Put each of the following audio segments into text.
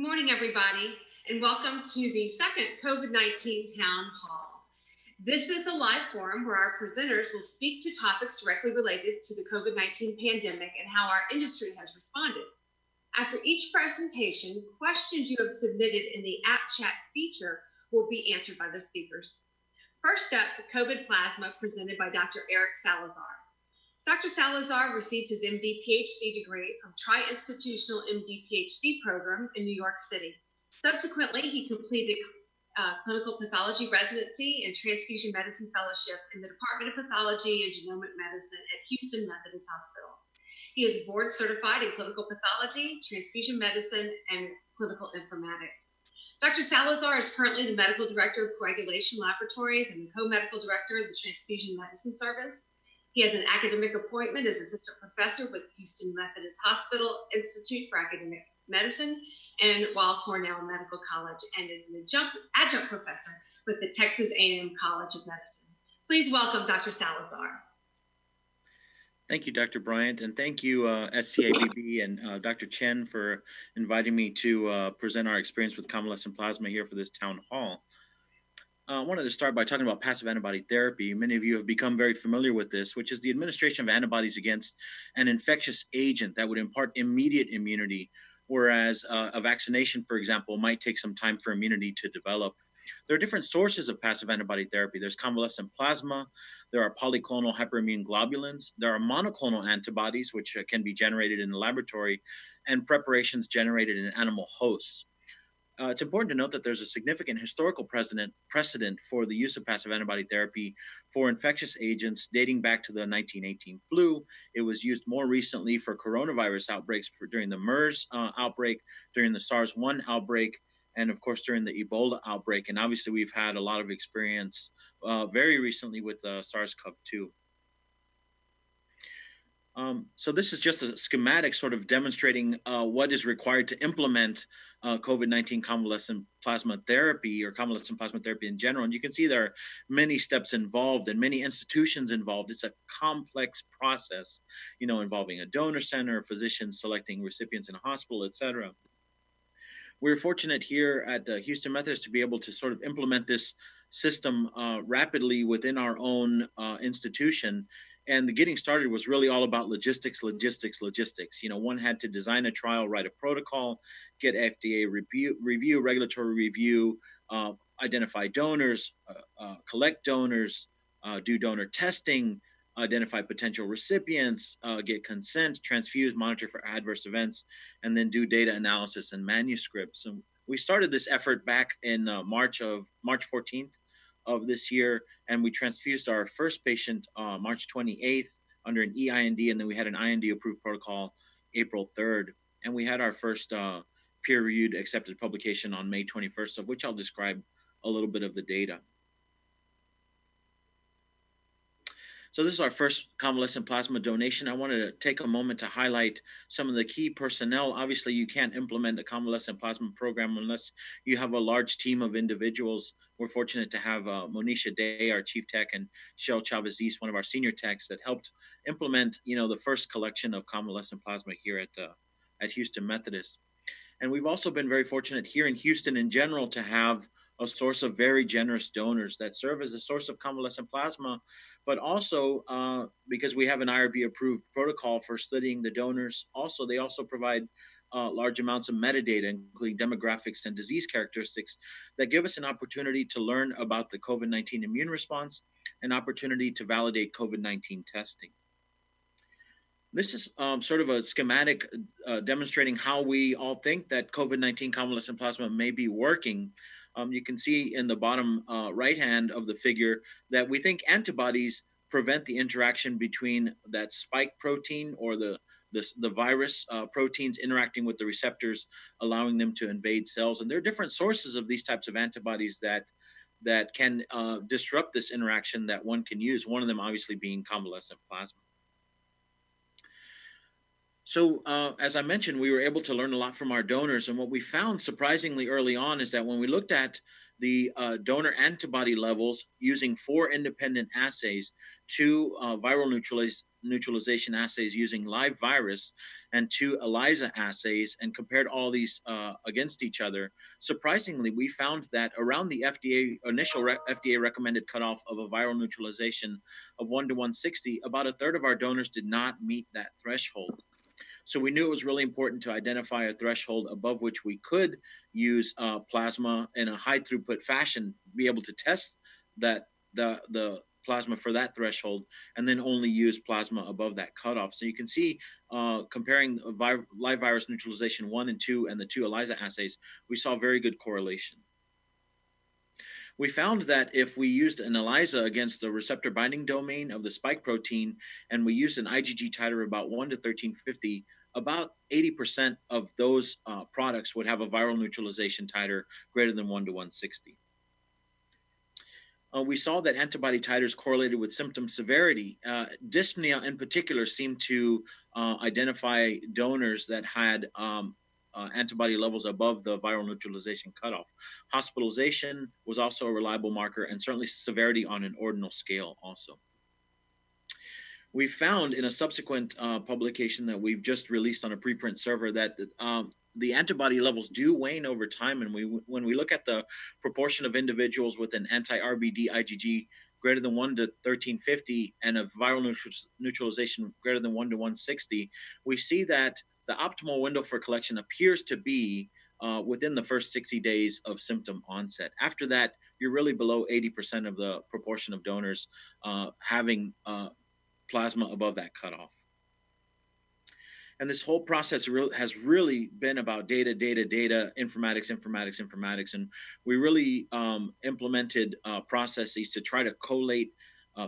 morning, everybody, and welcome to the second COVID-19 Town Hall. This is a live forum where our presenters will speak to topics directly related to the COVID-19 pandemic and how our industry has responded. After each presentation, questions you have submitted in the app chat feature will be answered by the speakers. First up, the COVID plasma presented by Dr. Eric Salazar. Dr. Salazar received his MD PhD degree from Tri-Institutional MD PhD program in New York City. Subsequently, he completed clinical pathology residency and transfusion medicine fellowship in the Department of Pathology and Genomic Medicine at Houston Methodist Hospital. He is board certified in clinical pathology, transfusion medicine, and clinical informatics. Dr. Salazar is currently the medical director of coagulation laboratories and the co-medical director of the Transfusion Medicine Service. He has an academic appointment as assistant professor with Houston Methodist Hospital Institute for Academic Medicine and Weill Cornell Medical College, and is an adjunct professor with the Texas A&M College of Medicine. Please welcome Dr. Salazar. Thank you, Dr. Bryant, and thank you, SCABB and Dr. Chen for inviting me to present our experience with convalescent plasma here for this town hall. I wanted to start by talking about passive antibody therapy. Many of you have become very familiar with this, which is the administration of antibodies against an infectious agent that would impart immediate immunity, whereas a vaccination, for example, might take some time for immunity to develop. There are different sources of passive antibody therapy. There's convalescent plasma, there are polyclonal hyperimmune globulins, there are monoclonal antibodies, which can be generated in the laboratory, and preparations generated in animal hosts. It's important to note that there's a significant historical precedent for the use of passive antibody therapy for infectious agents dating back to the 1918 flu. It was used more recently for coronavirus outbreaks during the MERS outbreak, during the SARS-1 outbreak, and of course during the Ebola outbreak. And obviously we've had a lot of experience very recently with SARS-CoV-2. So this is just a schematic sort of demonstrating what is required to implement COVID-19 convalescent plasma therapy or convalescent plasma therapy in general. And you can see there are many steps involved and many institutions involved. It's a complex process, involving a donor center, physicians selecting recipients in a hospital, et cetera. We're fortunate here at Houston Methodist to be able to sort of implement this system rapidly within our own institution. And the getting started was really all about logistics. One had to design a trial, write a protocol, get FDA review, regulatory review, identify donors, collect donors, do donor testing, identify potential recipients, get consent, transfuse, monitor for adverse events, and then do data analysis and manuscripts. And we started this effort back in March 14th. Of this year, and we transfused our first patient March 28th under an EIND, and then we had an IND approved protocol April 3rd, and we had our first peer-reviewed accepted publication on May 21st, of which I'll describe a little bit of the data. So this is our first convalescent plasma donation. I wanted to take a moment to highlight some of the key personnel. Obviously, you can't implement a convalescent plasma program unless you have a large team of individuals. We're fortunate to have Monisha Day, our chief tech, and Shel Chavez-East, one of our senior techs, that helped implement, the first collection of convalescent plasma here at Houston Methodist. And we've also been very fortunate here in Houston in general to have a source of very generous donors that serve as a source of convalescent plasma, but also because we have an IRB approved protocol for studying the donors. Also, they also provide large amounts of metadata, including demographics and disease characteristics, that give us an opportunity to learn about the COVID-19 immune response, an opportunity to validate COVID-19 testing. This is sort of a schematic demonstrating how we all think that COVID-19 convalescent plasma may be working. You can see in the bottom right hand of the figure that we think antibodies prevent the interaction between that spike protein or the virus proteins interacting with the receptors, allowing them to invade cells. And there are different sources of these types of antibodies that can disrupt this interaction that one can use, one of them obviously being convalescent plasma. So, as I mentioned, we were able to learn a lot from our donors. And what we found surprisingly early on is that when we looked at the donor antibody levels using 4 independent assays, two viral neutralization assays using live virus, and two ELISA assays, and compared all these against each other, surprisingly, we found that around the FDA recommended cutoff of a viral neutralization of 1 to 160, about a third of our donors did not meet that threshold. So we knew it was really important to identify a threshold above which we could use plasma in a high throughput fashion, be able to test that the plasma for that threshold, and then only use plasma above that cutoff. So you can see, comparing live virus neutralization 1 and 2 and the two ELISA assays, we saw very good correlation. We found that if we used an ELISA against the receptor binding domain of the spike protein, and we used an IgG titer of about 1 to 1350, about 80% of those products would have a viral neutralization titer greater than 1 to 160. We saw that antibody titers correlated with symptom severity. Dyspnea, in particular, seemed to identify donors that had antibody levels above the viral neutralization cutoff. Hospitalization was also a reliable marker, and certainly severity on an ordinal scale also. We found in a subsequent publication that we've just released on a preprint server that the antibody levels do wane over time. And when we look at the proportion of individuals with an anti-RBD IgG greater than 1 to 1350 and a viral neutralization greater than 1 to 160, we see that the optimal window for collection appears to be within the first 60 days of symptom onset. After that, you're really below 80% of the proportion of donors having plasma above that cutoff. And this whole process has really been about data, informatics. And we really implemented processes to try to collate,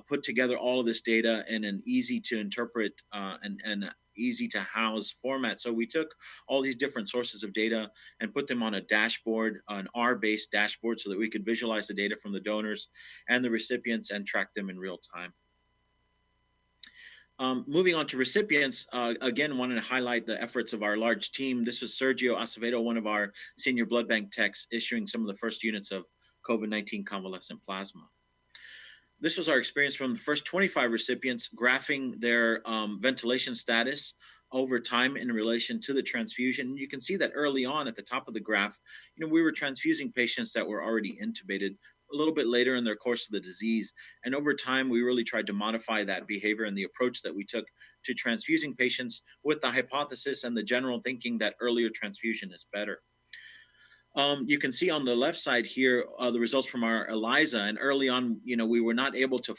put together all of this data in an easy to interpret and easy to house format. So we took all these different sources of data and put them on a dashboard, an R-based dashboard, so that we could visualize the data from the donors and the recipients and track them in real time. Moving on to recipients, again, wanted to highlight the efforts of our large team. This was Sergio Acevedo, one of our senior blood bank techs, issuing some of the first units of COVID-19 convalescent plasma. This was our experience from the first 25 recipients, graphing their ventilation status over time in relation to the transfusion. You can see that early on at the top of the graph, we were transfusing patients that were already intubated a little bit later in their course of the disease. And over time, we really tried to modify that behavior and the approach that we took to transfusing patients, with the hypothesis and the general thinking that earlier transfusion is better. You can see on the left side here the results from our ELISA. And early on, we were not able to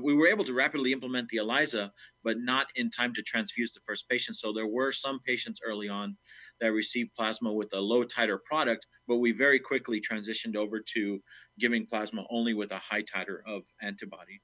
we were able to rapidly implement the ELISA, but not in time to transfuse the first patient. So there were some patients early on that received plasma with a low titer product, but we very quickly transitioned over to giving plasma only with a high titer of antibody.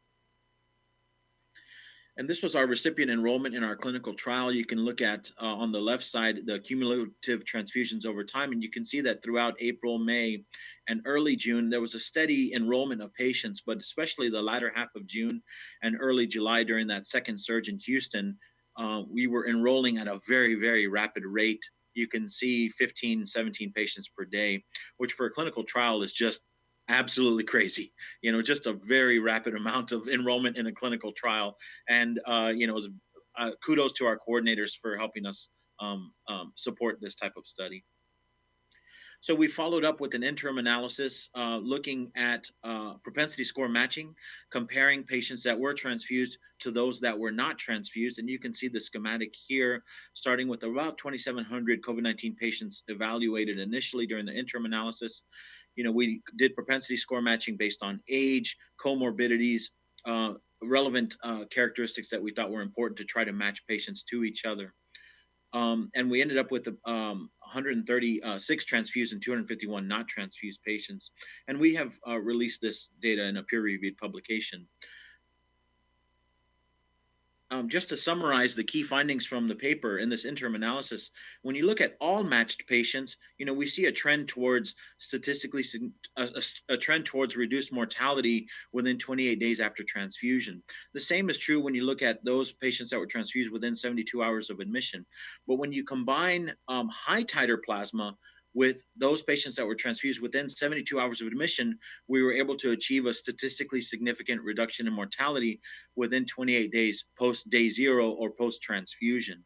And this was our recipient enrollment in our clinical trial. You can look at on the left side the cumulative transfusions over time, and you can see that throughout April, May, and early June, there was a steady enrollment of patients, but especially the latter half of June and early July during that second surge in Houston, we were enrolling at a very, very rapid rate. You can see 15, 17 patients per day, which for a clinical trial is just absolutely crazy. Just a very rapid amount of enrollment in a clinical trial. And kudos to our coordinators for helping us support this type of study. So we followed up with an interim analysis looking at propensity score matching, comparing patients that were transfused to those that were not transfused. And you can see the schematic here, starting with about 2,700 COVID-19 patients evaluated initially during the interim analysis. We did propensity score matching based on age, comorbidities, relevant characteristics that we thought were important to try to match patients to each other. And we ended up with 136 transfused and 251 not transfused patients. And we have released this data in a peer-reviewed publication. just to summarize the key findings from the paper in this interim analysis, when you look at all matched patients, we see a trend towards statistically a trend towards reduced mortality within 28 days after transfusion. The same is true when you look at those patients that were transfused within 72 hours of admission. But when you combine high titer plasma with those patients that were transfused within 72 hours of admission, we were able to achieve a statistically significant reduction in mortality within 28 days post day zero or post transfusion.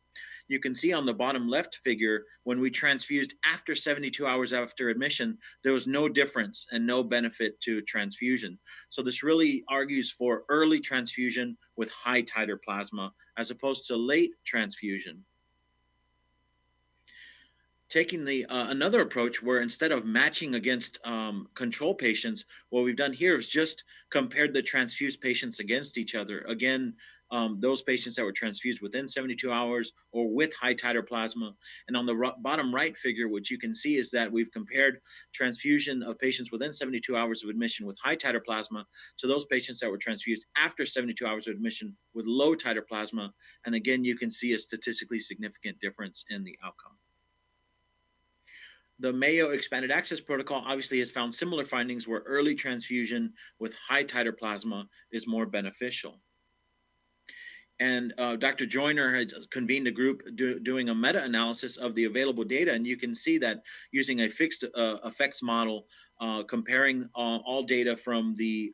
You can see on the bottom left figure, when we transfused after 72 hours after admission, there was no difference and no benefit to transfusion. So this really argues for early transfusion with high titer plasma as opposed to late transfusion. Taking the another approach where instead of matching against control patients, what we've done here is just compared the transfused patients against each other. Again, those patients that were transfused within 72 hours or with high titer plasma. And on the bottom right figure, what you can see is that we've compared transfusion of patients within 72 hours of admission with high titer plasma to those patients that were transfused after 72 hours of admission with low titer plasma. And again, you can see a statistically significant difference in the outcome. The Mayo Expanded Access Protocol obviously has found similar findings where early transfusion with high titer plasma is more beneficial. And Dr. Joyner has convened a group doing a meta-analysis of the available data, and you can see that using a fixed effects model, comparing all data from the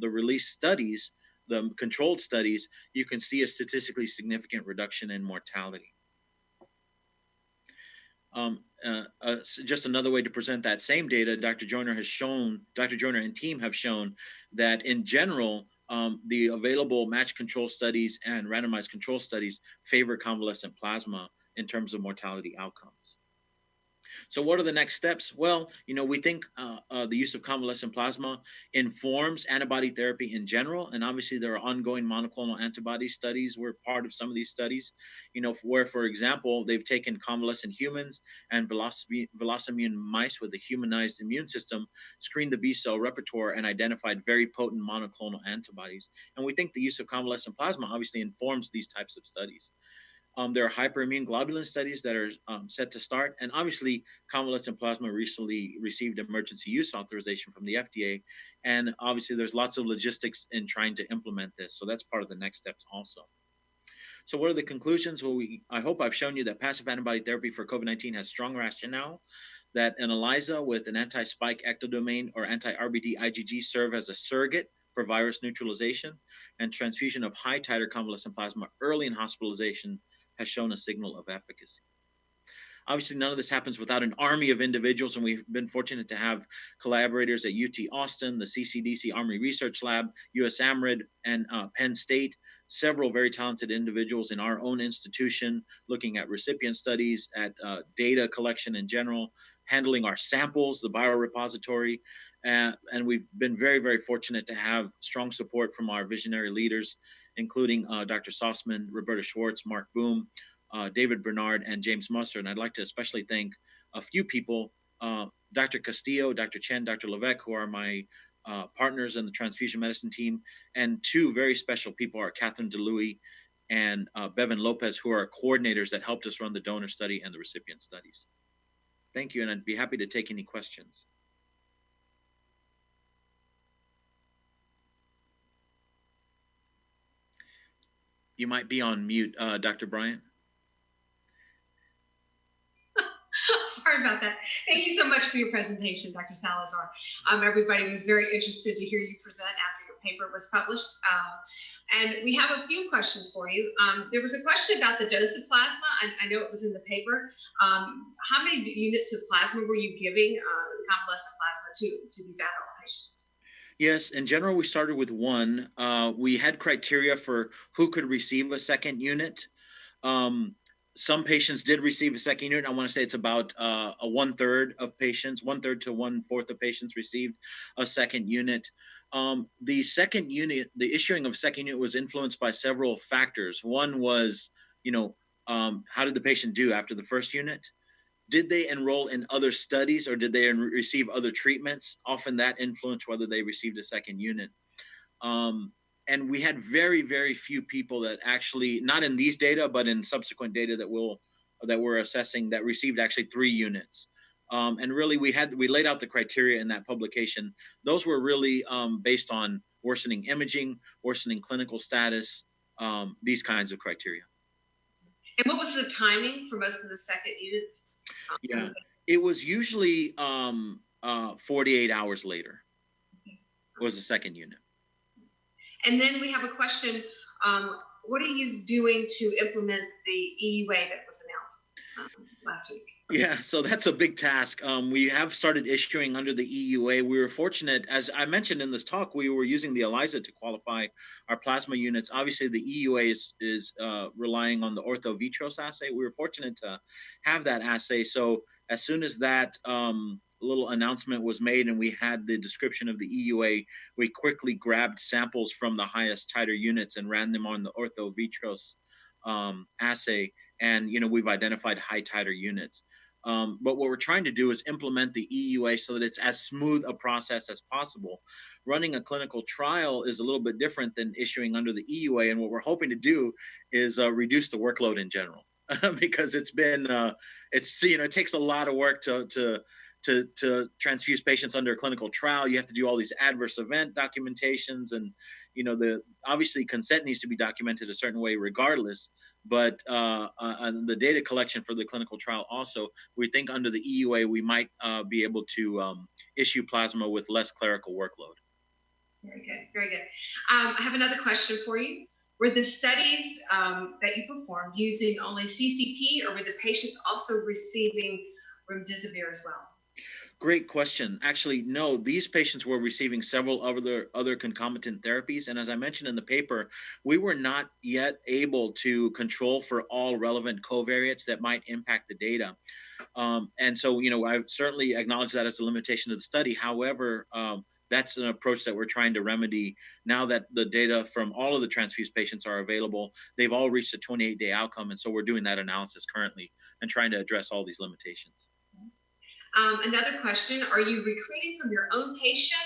released studies, the controlled studies, you can see a statistically significant reduction in mortality. Just another way to present that same data, Dr. Joyner and team have shown that in general, the available match control studies and randomized control studies favor convalescent plasma in terms of mortality outcomes. So what are the next steps? Well, we think the use of convalescent plasma informs antibody therapy in general. And obviously there are ongoing monoclonal antibody studies. We're part of some of these studies, where, for example, they've taken convalescent humans and velocimmune mice with a humanized immune system, screened the B cell repertoire, and identified very potent monoclonal antibodies. And we think the use of convalescent plasma obviously informs these types of studies. There are hyperimmune globulin studies that are set to start. And obviously, convalescent plasma recently received emergency use authorization from the FDA. And obviously, there's lots of logistics in trying to implement this. So that's part of the next steps also. So what are the conclusions? Well, I hope I've shown you that passive antibody therapy for COVID-19 has strong rationale, that an ELISA with an anti-spike ectodomain or anti-RBD IgG serve as a surrogate for virus neutralization, and transfusion of high titer convalescent plasma early in hospitalization has shown a signal of efficacy. Obviously, none of this happens without an army of individuals, and we've been fortunate to have collaborators at UT Austin, the CCDC Army Research Lab, USAMRIID, and Penn State, several very talented individuals in our own institution looking at recipient studies, at data collection in general, handling our samples, the biorepository, and we've been very, very fortunate to have strong support from our visionary leaders, including Dr. Sossman, Roberta Schwartz, Mark Boom, David Bernard, and James Musser. And I'd like to especially thank a few people, Dr. Castillo, Dr. Chen, Dr. Levesque, who are my partners in the transfusion medicine team, and two very special people are Catherine DeLuey and Bevan Lopez, who are coordinators that helped us run the donor study and the recipient studies. Thank you, and I'd be happy to take any questions. You might be on mute, Dr. Bryant. Sorry about that. Thank you so much for your presentation, Dr. Salazar. Everybody was very interested to hear you present after your paper was published. And we have a few questions for you. There was a question about the dose of plasma. I know it was in the paper. How many units of plasma were you giving the convalescent plasma to these adult patients? Yes, in general, we started with one. We had criteria for who could receive a second unit. Some patients did receive a second unit. I want to say it's about a 1/3 of patients, 1/3 to 1/4 of patients received a second unit. The second unit, the issuing of a second unit was influenced by several factors. One was, how did the patient do after the first unit? Did they enroll in other studies or did they receive other treatments? Often that influenced whether they received a second unit. and we had very, very few people that actually, not in these data, but in subsequent data that we're assessing, that received actually 3 units. And really, we laid out the criteria in that publication. Those were really based on worsening imaging, worsening clinical status, these kinds of criteria. And what was the timing for most of the second units? Yeah, it was usually 48 hours later was the second unit. And then we have a question. What are you doing to implement the EUA that was announced last week? Yeah, so that's a big task. We have started issuing under the EUA. We were fortunate, as I mentioned in this talk, we were using the ELISA to qualify our plasma units. Obviously, the EUA is relying on the ortho-vitros assay. We were fortunate to have that assay. So as soon as that little announcement was made and we had the description of the EUA, we quickly grabbed samples from the highest titer units and ran them on the ortho-vitros assay. And, we've identified high titer units. But what we're trying to do is implement the EUA so that it's as smooth a process as possible. Running a clinical trial is a little bit different than issuing under the EUA. And what we're hoping to do is reduce the workload in general, because it's been, it takes a lot of work to transfuse patients under a clinical trial. You have to do all these adverse event documentations, and obviously consent needs to be documented a certain way regardless, but the data collection for the clinical trial also, we think under the EUA we might be able to issue plasma with less clerical workload. Very good, very good. I have another question for you. Were the studies that you performed using only CCP, or were the patients also receiving remdesivir as well? Great question. Actually, no, these patients were receiving several other concomitant therapies. And as I mentioned in the paper, we were not yet able to control for all relevant covariates that might impact the data. And so, I certainly acknowledge that as a limitation of the study. However, that's an approach that we're trying to remedy now that the data from all of the transfused patients are available. They've all reached a 28-day outcome. And so we're doing that analysis currently and trying to address all these limitations. Another question, are you recruiting from your own patient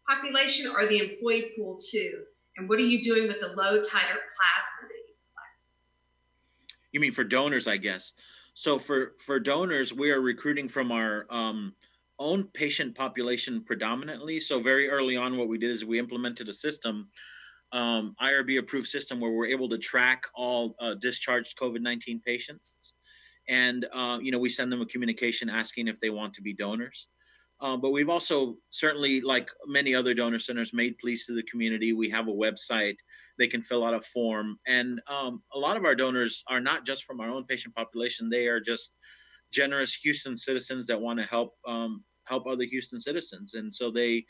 population or the employee pool too? And what are you doing with the low titer plasma that you collect? You mean for donors, I guess. So for donors, we are recruiting from our own patient population predominantly. So very early on, what we did is we implemented a system, IRB approved system, where we're able to track all discharged COVID-19 patients. And, we send them a communication asking if they want to be donors. But we've also certainly, like many other donor centers, made pleas to the community. We have a website. They can fill out a form. And a lot of our donors are not just from our own patient population. They are just generous Houston citizens that want to help other Houston citizens. And so they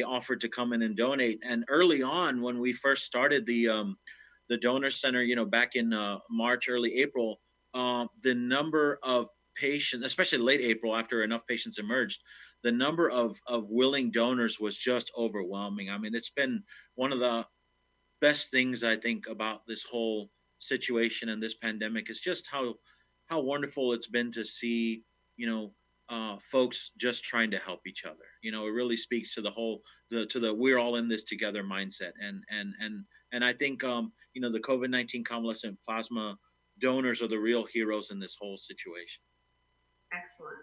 offered to come in and donate. And early on, when we first started the donor center, back in March, early April, the number of patients, especially late April after enough patients emerged, the number of willing donors was just overwhelming. I mean, it's been one of the best things I think about this whole situation and this pandemic is just how wonderful it's been to see, folks just trying to help each other. It really speaks to the we're all in this together mindset. And I think, the COVID-19 convalescent plasma donors are the real heroes in this whole situation. Excellent.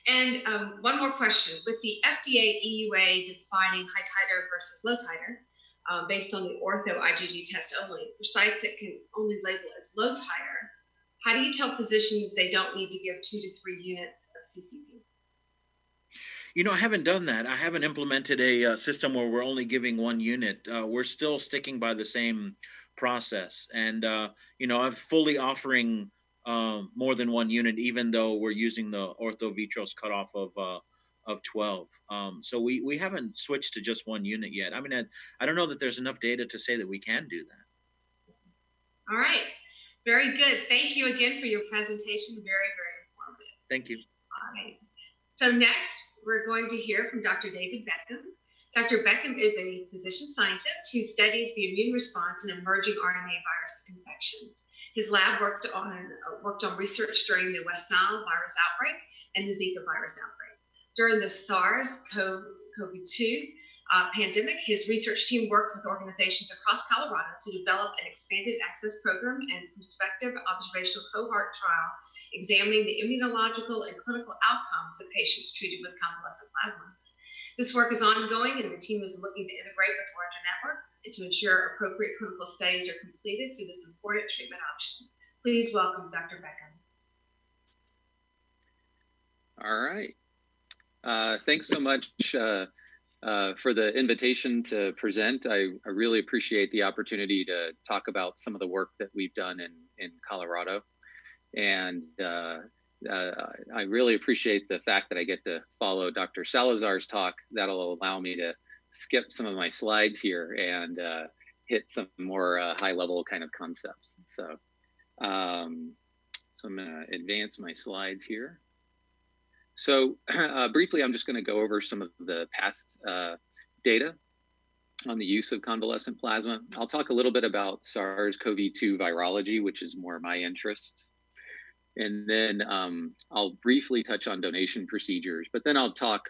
And one more question. With the FDA EUA defining high titer versus low titer based on the ortho IgG test only, for sites that can only label as low titer, how do you tell physicians they don't need to give 2 to 3 units of CCP? I haven't done that. I haven't implemented a system where we're only giving 1 unit. We're still sticking by the same process. And, I'm fully offering more than 1 unit, even though we're using the ortho-vitros cutoff of 12. So we haven't switched to just 1 unit yet. I mean, I don't know that there's enough data to say that we can do that. All right. Very good. Thank you again for your presentation. Very, very informative. Thank you. All right. So next, we're going to hear from Dr. David Beckham. Dr. Beckham is a physician scientist who studies the immune response in emerging RNA virus infections. His lab worked on research during the West Nile virus outbreak and the Zika virus outbreak. During the SARS-CoV-2 pandemic, his research team worked with organizations across Colorado to develop an expanded access program and prospective observational cohort trial examining the immunological and clinical outcomes of patients treated with convalescent plasma. This work is ongoing, and the team is looking to integrate with larger networks to ensure appropriate clinical studies are completed for this important treatment option. Please welcome Dr. Beckham. All right. Thanks so much for the invitation to present. I really appreciate the opportunity to talk about some of the work that we've done in Colorado. And I really appreciate the fact that I get to follow Dr. Salazar's talk. That'll allow me to skip some of my slides here and hit some more high-level kind of concepts. So I'm going to advance my slides here. So briefly, I'm just going to go over some of the past data on the use of convalescent plasma. I'll talk a little bit about SARS-CoV-2 virology, which is more my interest. And then I'll briefly touch on donation procedures, but then I'll talk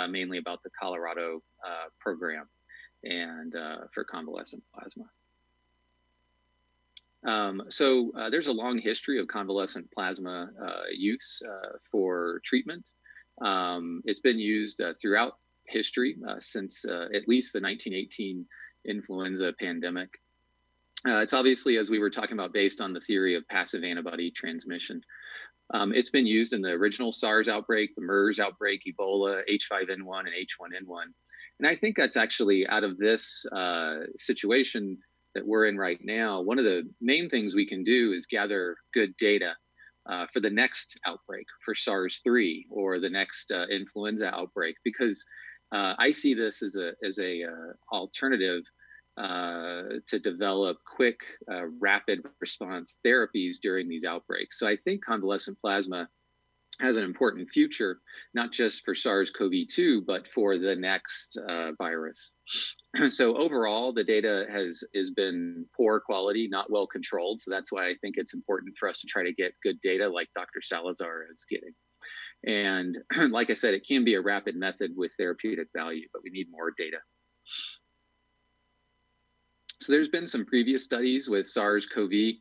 mainly about the Colorado program and for convalescent plasma. So there's a long history of convalescent plasma use for treatment. It's been used throughout history since at least the 1918 influenza pandemic. It's obviously, as we were talking about, based on the theory of passive antibody transmission. It's been used in the original SARS outbreak, the MERS outbreak, Ebola, H5N1, and H1N1. And I think that's actually, out of this situation that we're in right now, one of the main things we can do is gather good data for the next outbreak, for SARS-3 or the next influenza outbreak, because I see this as a alternative to develop quick, rapid response therapies during these outbreaks. So I think convalescent plasma has an important future, not just for SARS-CoV-2, but for the next virus. So overall, the data has been poor quality, not well controlled. So that's why I think it's important for us to try to get good data like Dr. Salazar is getting. And like I said, it can be a rapid method with therapeutic value, but we need more data. So there's been some previous studies with SARS-CoV.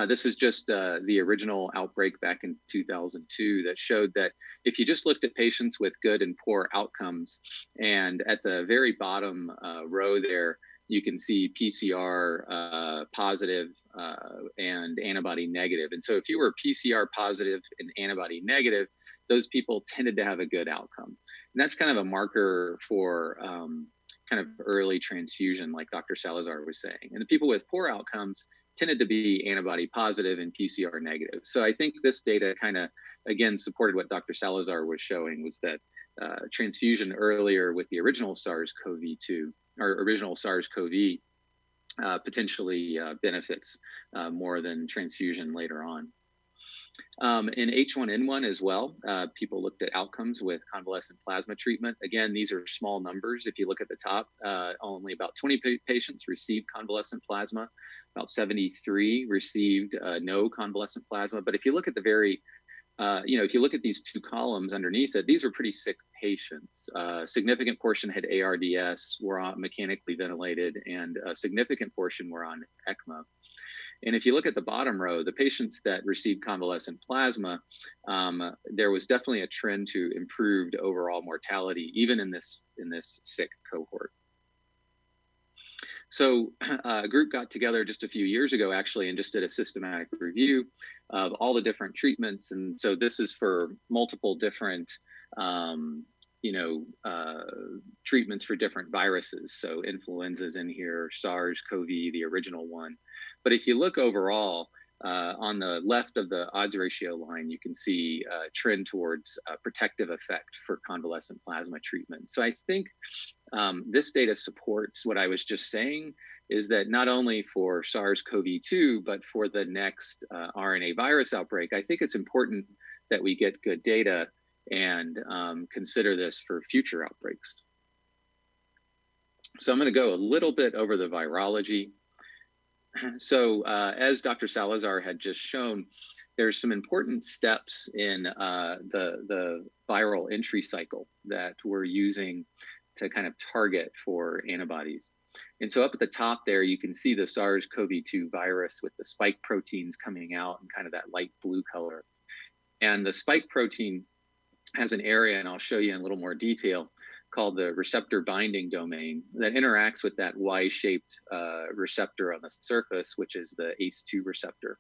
This is just the original outbreak back in 2002 that showed that if you just looked at patients with good and poor outcomes, and at the very bottom row there, you can see PCR positive and antibody negative. And so if you were PCR positive and antibody negative, those people tended to have a good outcome. And that's kind of a marker for kind of early transfusion, like Dr. Salazar was saying. And the people with poor outcomes tended to be antibody positive and PCR negative. So I think this data kind of, again, supported what Dr. Salazar was showing, was that transfusion earlier with the original SARS-CoV-2 or original SARS-CoV potentially benefits more than transfusion later on. In H1N1 as well, people looked at outcomes with convalescent plasma treatment. Again, these are small numbers. If you look at the top, only about 20 patients received convalescent plasma. About 73 received no convalescent plasma. But if you look at the very, if you look at these two columns underneath it, these were pretty sick patients. A significant portion had ARDS, were on mechanically ventilated, and a significant portion were on ECMO. And if you look at the bottom row, the patients that received convalescent plasma, there was definitely a trend to improved overall mortality, even in this sick cohort. So a group got together just a few years ago, actually, and just did a systematic review of all the different treatments. And so this is for multiple different treatments for different viruses. So influenza's in here, SARS-CoV, the original one. But if you look overall, on the left of the odds ratio line, you can see a trend towards a protective effect for convalescent plasma treatment. So I think this data supports what I was just saying, is that not only for SARS-CoV-2, but for the next RNA virus outbreak, I think it's important that we get good data and consider this for future outbreaks. So I'm going to go a little bit over the virology. So as Dr. Salazar had just shown, there's some important steps in the viral entry cycle that we're using to kind of target for antibodies. And so up at the top there, you can see the SARS-CoV-2 virus with the spike proteins coming out in kind of that light blue color. And the spike protein has an area, and I'll show you in a little more detail, called the receptor binding domain that interacts with that Y-shaped receptor on the surface, which is the ACE2 receptor.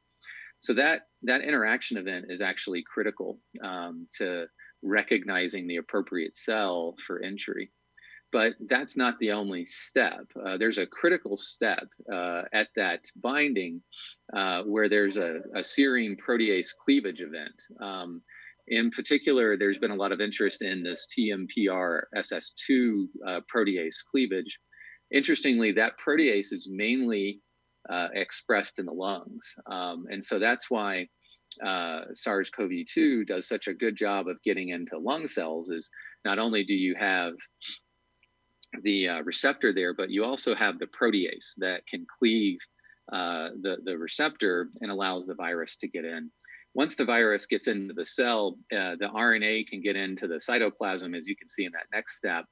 So that interaction event is actually critical to recognizing the appropriate cell for entry. But that's not the only step. There's a critical step at that binding where there's a serine protease cleavage event. In particular, there's been a lot of interest in this TMPRSS2 protease cleavage. Interestingly, that protease is mainly expressed in the lungs. And so that's why SARS-CoV-2 does such a good job of getting into lung cells, is not only do you have the receptor there, but you also have the protease that can cleave the receptor and allows the virus to get in. Once the virus gets into the cell, the RNA can get into the cytoplasm, as you can see in that next step.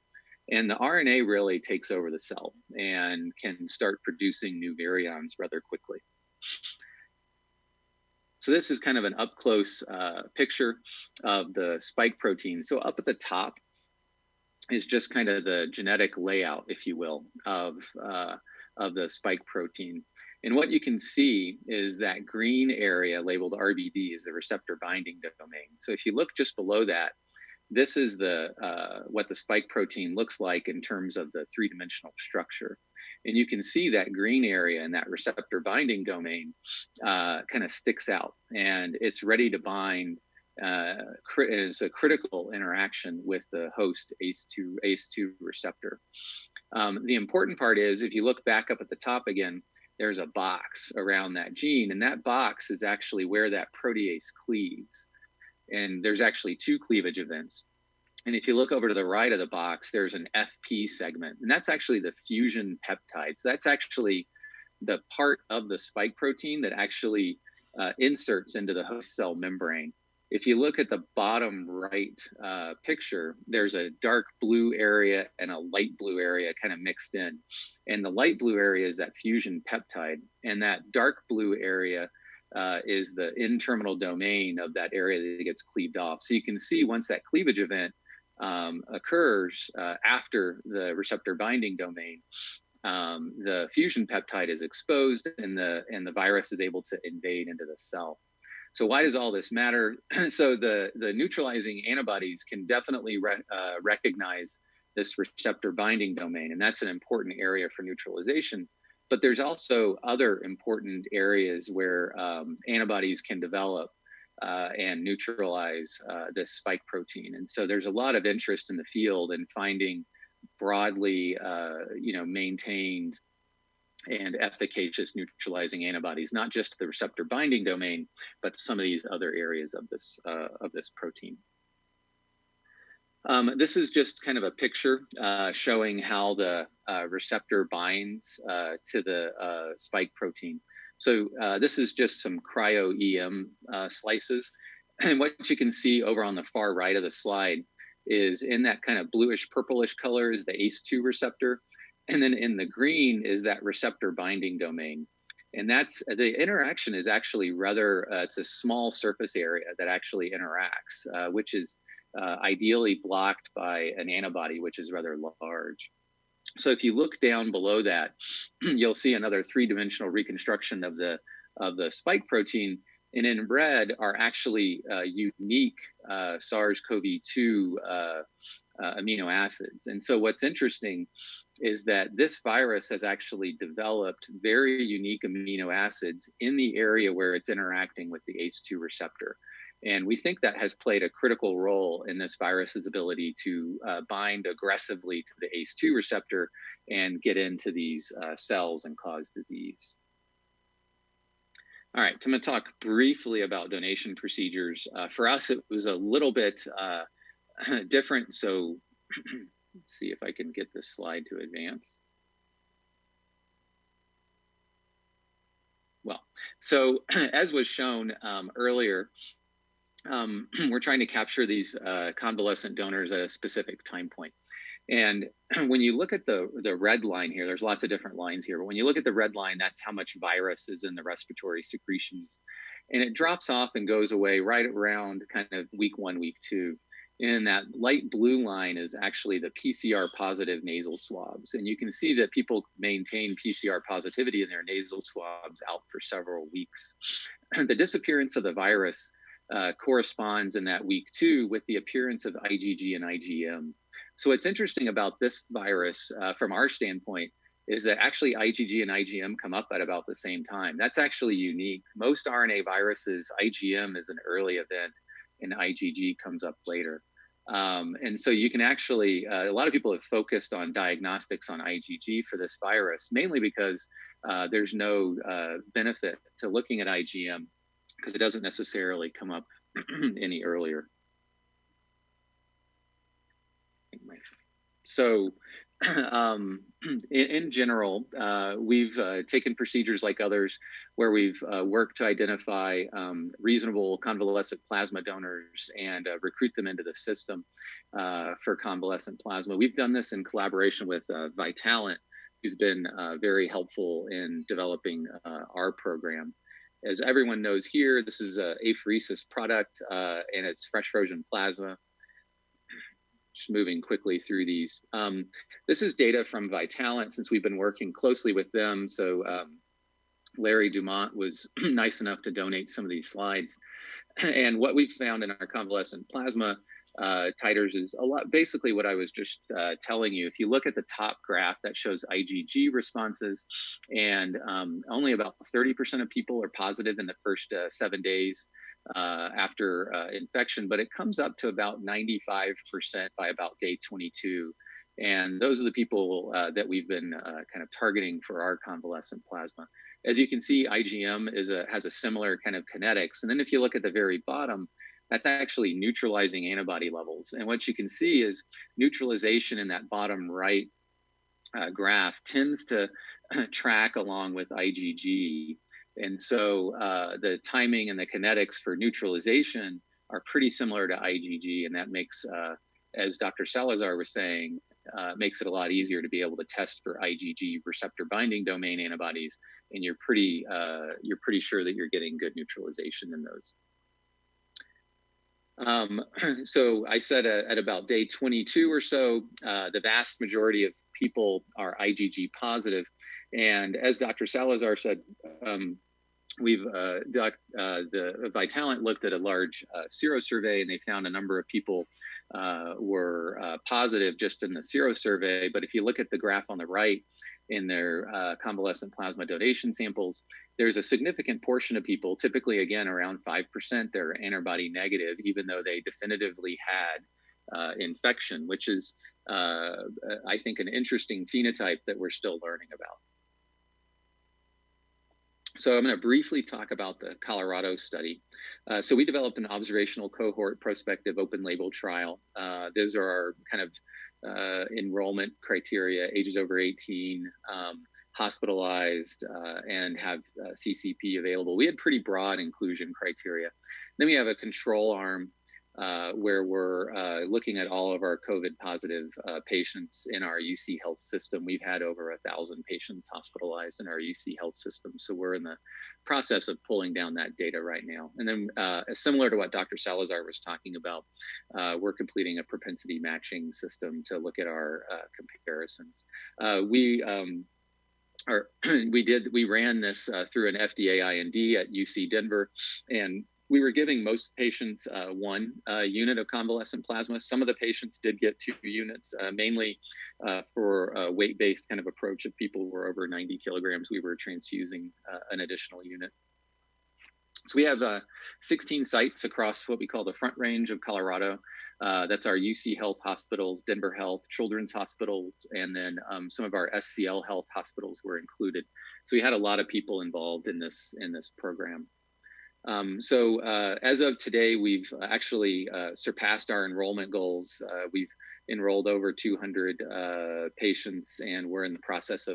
And the RNA really takes over the cell and can start producing new virions rather quickly. So this is kind of an up-close picture of the spike protein. So up at the top is just kind of the genetic layout, if you will, of the spike protein. And what you can see is that green area labeled RBD is the receptor binding domain. So if you look just below that, this is what the spike protein looks like in terms of the three-dimensional structure. And you can see that green area and that receptor binding domain kind of sticks out, and it's ready to bind. Is a critical interaction with the host ACE2 receptor. The important part is, if you look back up at the top again, there's a box around that gene, and that box is actually where that protease cleaves. And there's actually two cleavage events. And if you look over to the right of the box, there's an FP segment, and that's actually the fusion peptides. That's actually the part of the spike protein that actually inserts into the host cell membrane. If you look at the bottom right picture, there's a dark blue area and a light blue area kind of mixed in. And the light blue area is that fusion peptide. And that dark blue area is the N-terminal domain of that area that gets cleaved off. So you can see once that cleavage event occurs after the receptor binding domain, the fusion peptide is exposed and the virus is able to invade into the cell. So why does all this matter? So the neutralizing antibodies can definitely recognize this receptor binding domain, and that's an important area for neutralization. But there's also other important areas where antibodies can develop and neutralize this spike protein. And so there's a lot of interest in the field in finding broadly, maintained and efficacious neutralizing antibodies, not just the receptor binding domain, but some of these other areas of this protein. This is just kind of a picture showing how the receptor binds to the spike protein. So this is just some cryo-EM slices. And what you can see over on the far right of the slide is in that kind of bluish purplish color is the ACE2 receptor. And then in the green is that receptor binding domain. And that's the interaction is actually rather, it's a small surface area that actually interacts, which is ideally blocked by an antibody, which is rather large. So if you look down below that, you'll see another three-dimensional reconstruction of the spike protein. And in red are actually unique SARS-CoV-2 amino acids. And so what's interesting is that this virus has actually developed very unique amino acids in the area where it's interacting with the ACE2 receptor. And we think that has played a critical role in this virus's ability to bind aggressively to the ACE2 receptor and get into these cells and cause disease. All right, so I'm going to talk briefly about donation procedures. For us, it was a little bit different. So let's see if I can get this slide to advance. Well, so as was shown earlier, we're trying to capture these convalescent donors at a specific time point. And when you look at the red line here, there's lots of different lines here, but when you look at the red line, that's how much virus is in the respiratory secretions. And it drops off and goes away right around kind of week 1, week 2. And that light blue line is actually the PCR positive nasal swabs. And you can see that people maintain PCR positivity in their nasal swabs out for several weeks. The disappearance of the virus corresponds in that week 2 with the appearance of IgG and IgM. So what's interesting about this virus from our standpoint is that actually IgG and IgM come up at about the same time. That's actually unique. Most RNA viruses, IgM is an early event and IgG comes up later. And so you can actually, a lot of people have focused on diagnostics on IgG for this virus, mainly because there's no benefit to looking at IgM because it doesn't necessarily come up any earlier. So in general, we've taken procedures like others where we've worked to identify reasonable convalescent plasma donors and recruit them into the system for convalescent plasma. We've done this in collaboration with Vitalant, who's been very helpful in developing our program. As everyone knows here, this is an apheresis product and it's fresh frozen plasma. Just moving quickly through these. This is data from Vitalant since we've been working closely with them. So Larry Dumont was nice enough to donate some of these slides. And what we've found in our convalescent plasma titers is a lot, basically what I was just telling you. If you look at the top graph, that shows IgG responses, and only about 30% of people are positive in the first 7 days after infection, but it comes up to about 95% by about day 22. And those are the people that we've been kind of targeting for our convalescent plasma. As you can see, IgM has a similar kind of kinetics. And then if you look at the very bottom, that's actually neutralizing antibody levels. And what you can see is neutralization in that bottom right graph tends to track along with IgG. And so the timing and the kinetics for neutralization are pretty similar to IgG. And that makes, as Dr. Salazar was saying, makes it a lot easier to be able to test for IgG receptor binding domain antibodies. And you're pretty sure that you're getting good neutralization in those. So I said at about day 22 or so, the vast majority of people are IgG positive. And as Dr. Salazar said, the Vitalant looked at a large serosurvey, and they found a number of people were positive just in the serosurvey. But if you look at the graph on the right in their convalescent plasma donation samples, there's a significant portion of people, typically again around 5%, they're antibody negative, even though they definitively had infection, which is, I think, an interesting phenotype that we're still learning about. So I'm going to briefly talk about the Colorado study. So we developed an observational cohort prospective open label trial. Those are our kind of enrollment criteria: ages over 18, hospitalized, and have CCP available. We had pretty broad inclusion criteria. Then we have a control arm where we're looking at all of our COVID positive patients in our UC Health system. We've had over 1,000 patients hospitalized in our UC Health system. So we're in the process of pulling down that data right now. And then similar to what Dr. Salazar was talking about, we're completing a propensity matching system to look at our comparisons. We ran this through an FDA IND at UC Denver, and we were giving most patients one unit of convalescent plasma. Some of the patients did get 2 units, mainly for a weight-based kind of approach. If people were over 90 kilograms, we were transfusing an additional unit. So we have 16 sites across what we call the Front Range of Colorado. That's our UC Health hospitals, Denver Health, Children's Hospitals, and then some of our SCL Health hospitals were included. So we had a lot of people involved in this program. So as of today, we've actually surpassed our enrollment goals. We've enrolled over 200 patients, and we're in the process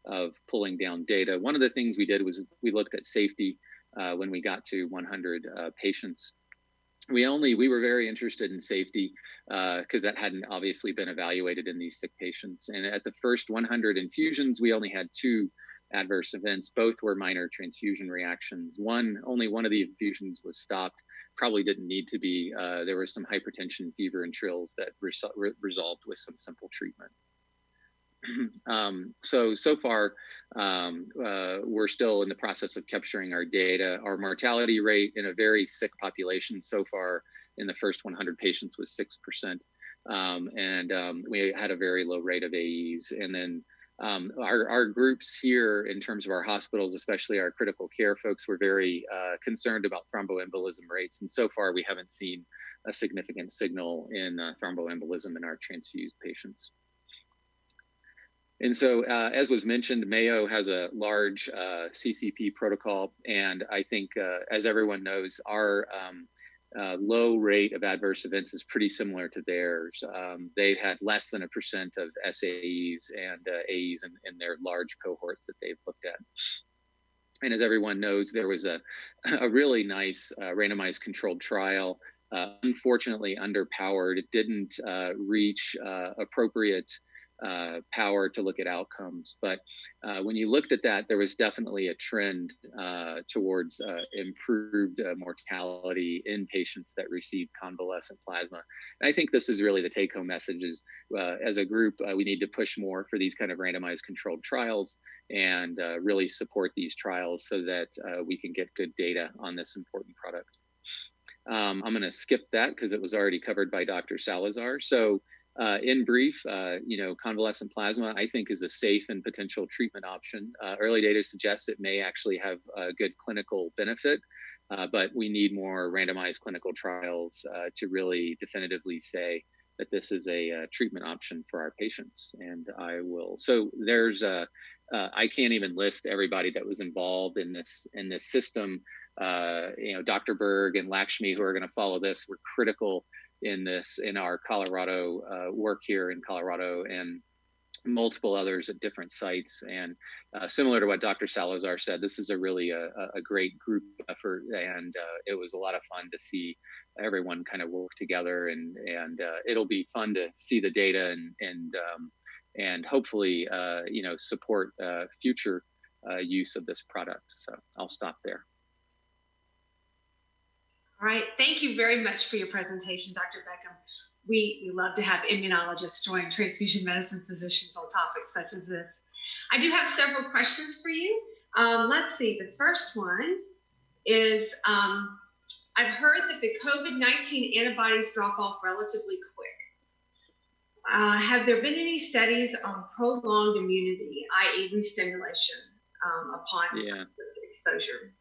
of pulling down data. One of the things we did was we looked at safety when we got to 100 patients. we were very interested in safety because that hadn't obviously been evaluated in these sick patients. And at the first 100 infusions, we only had 2 adverse events. Both were minor transfusion reactions. Only one of the infusions was stopped. Probably didn't need to be. There was some hypertension, fever, and trills that resolved with some simple treatment. So far, we're still in the process of capturing our data. Our mortality rate in a very sick population so far in the first 100 patients was 6%. We had a very low rate of AEs. And then our groups here, in terms of our hospitals, especially our critical care folks, were very concerned about thromboembolism rates. And so far, we haven't seen a significant signal in thromboembolism in our transfused patients. And so, as was mentioned, Mayo has a large CCP protocol. And I think, as everyone knows, our low rate of adverse events is pretty similar to theirs. They've had less than 1% of SAEs and AEs in their large cohorts that they've looked at. And as everyone knows, there was a really nice randomized controlled trial, unfortunately underpowered. It didn't reach appropriate power to look at outcomes. But when you looked at that, there was definitely a trend towards improved mortality in patients that received convalescent plasma. And I think this is really the take-home message is, as a group, we need to push more for these kind of randomized controlled trials and really support these trials so that we can get good data on this important product. I'm going to skip that because it was already covered by Dr. Salazar. So in brief, convalescent plasma, I think, is a safe and potential treatment option. Early data suggests it may actually have a good clinical benefit, but we need more randomized clinical trials to really definitively say that this is a treatment option for our patients. And so there's I can't even list everybody that was involved in this system. Dr. Berg and Lakshmi, who are going to follow this, were critical in our Colorado work here in Colorado, and multiple others at different sites. And similar to what Dr. Salazar said, this is a really a great group effort, and it was a lot of fun to see everyone kind of work together, and it'll be fun to see the data and hopefully support future use of this product. So I'll stop there. All right, thank you very much for your presentation, Dr. Beckham. We love to have immunologists join transfusion medicine physicians on topics such as this. I do have several questions for you. Let's see, the first one is, I've heard that the COVID-19 antibodies drop off relatively quick. Have there been any studies on prolonged immunity, i.e. restimulation, upon this exposure?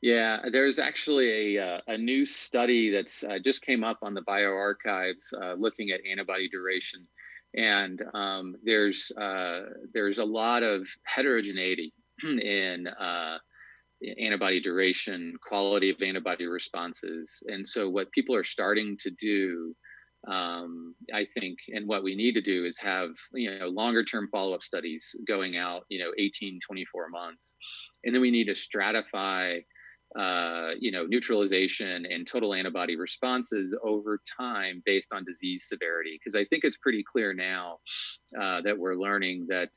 Yeah, there's actually a new study that's just came up on the bioarchives looking at antibody duration, and there's a lot of heterogeneity in antibody duration, quality of antibody responses, and so what people are starting to do, I think, and what we need to do is have longer term follow-up studies going out 18, 24 months, and then we need to stratify neutralization and total antibody responses over time based on disease severity. Because I think it's pretty clear now that we're learning that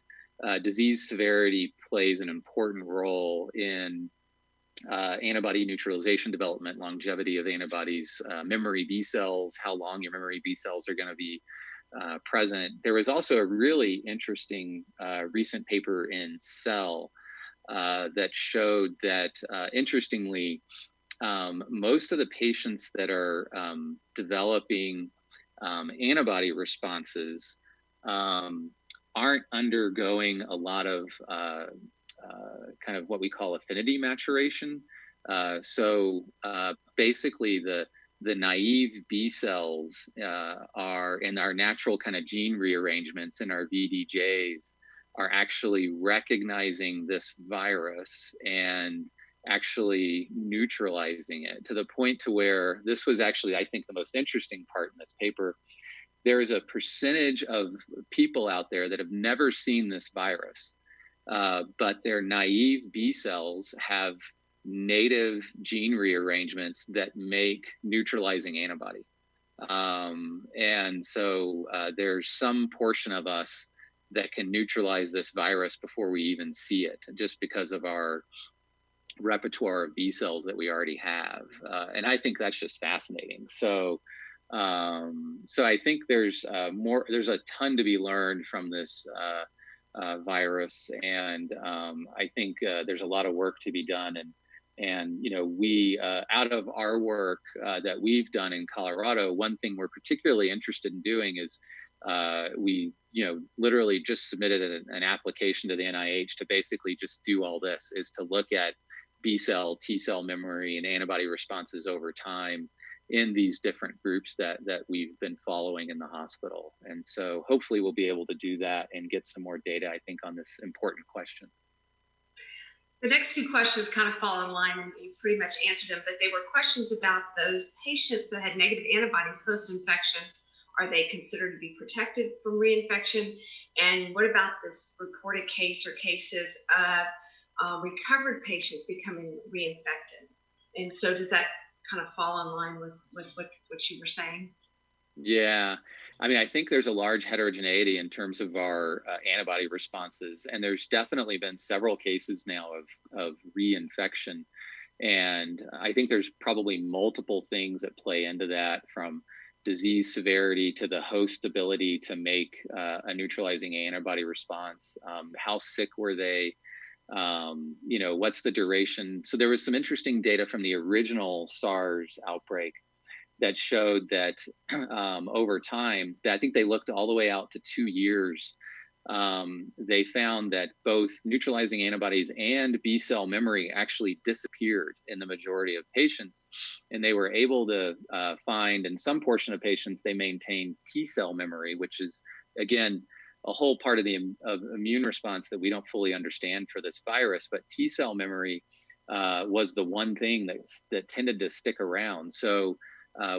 disease severity plays an important role in antibody neutralization development, longevity of antibodies, memory B cells, how long your memory B cells are going to be present. There was also a really interesting recent paper in Cell that showed that, interestingly, most of the patients that are developing antibody responses aren't undergoing a lot of kind of what we call affinity maturation. So basically, the naive B cells are in our natural kind of gene rearrangements in our VDJs are actually recognizing this virus and actually neutralizing it to the point to where this was actually, I think, the most interesting part in this paper. There is a percentage of people out there that have never seen this virus, but their naive B cells have native gene rearrangements that make neutralizing antibody. And so there's some portion of us that can neutralize this virus before we even see it, just because of our repertoire of B cells that we already have. And I think that's just fascinating. So I think there's a ton to be learned from this virus. And I think there's a lot of work to be done. And we, out of our work that we've done in Colorado, one thing we're particularly interested in doing is we, literally just submitted an application to the NIH to basically just do all this, is to look at B cell, T cell memory, and antibody responses over time in these different groups that we've been following in the hospital. And so hopefully we'll be able to do that and get some more data, I think, on this important question. The next two questions kind of fall in line, and you pretty much answered them, but they were questions about those patients that had negative antibodies post-infection. Are they considered to be protected from reinfection? And what about this reported case or cases of recovered patients becoming reinfected? And so does that kind of fall in line with what you were saying? Yeah. I mean, I think there's a large heterogeneity in terms of our antibody responses. And there's definitely been several cases now of reinfection. And I think there's probably multiple things that play into that, from disease severity to the host ability to make a neutralizing antibody response. How sick were they? What's the duration? So there was some interesting data from the original SARS outbreak that showed that over time, I think they looked all the way out to 2 years. They found that both neutralizing antibodies and B cell memory actually disappeared in the majority of patients. And they were able to find, in some portion of patients, they maintained T cell memory, which is, again, a whole part of the immune response that we don't fully understand for this virus. But T cell memory was the one thing that tended to stick around. So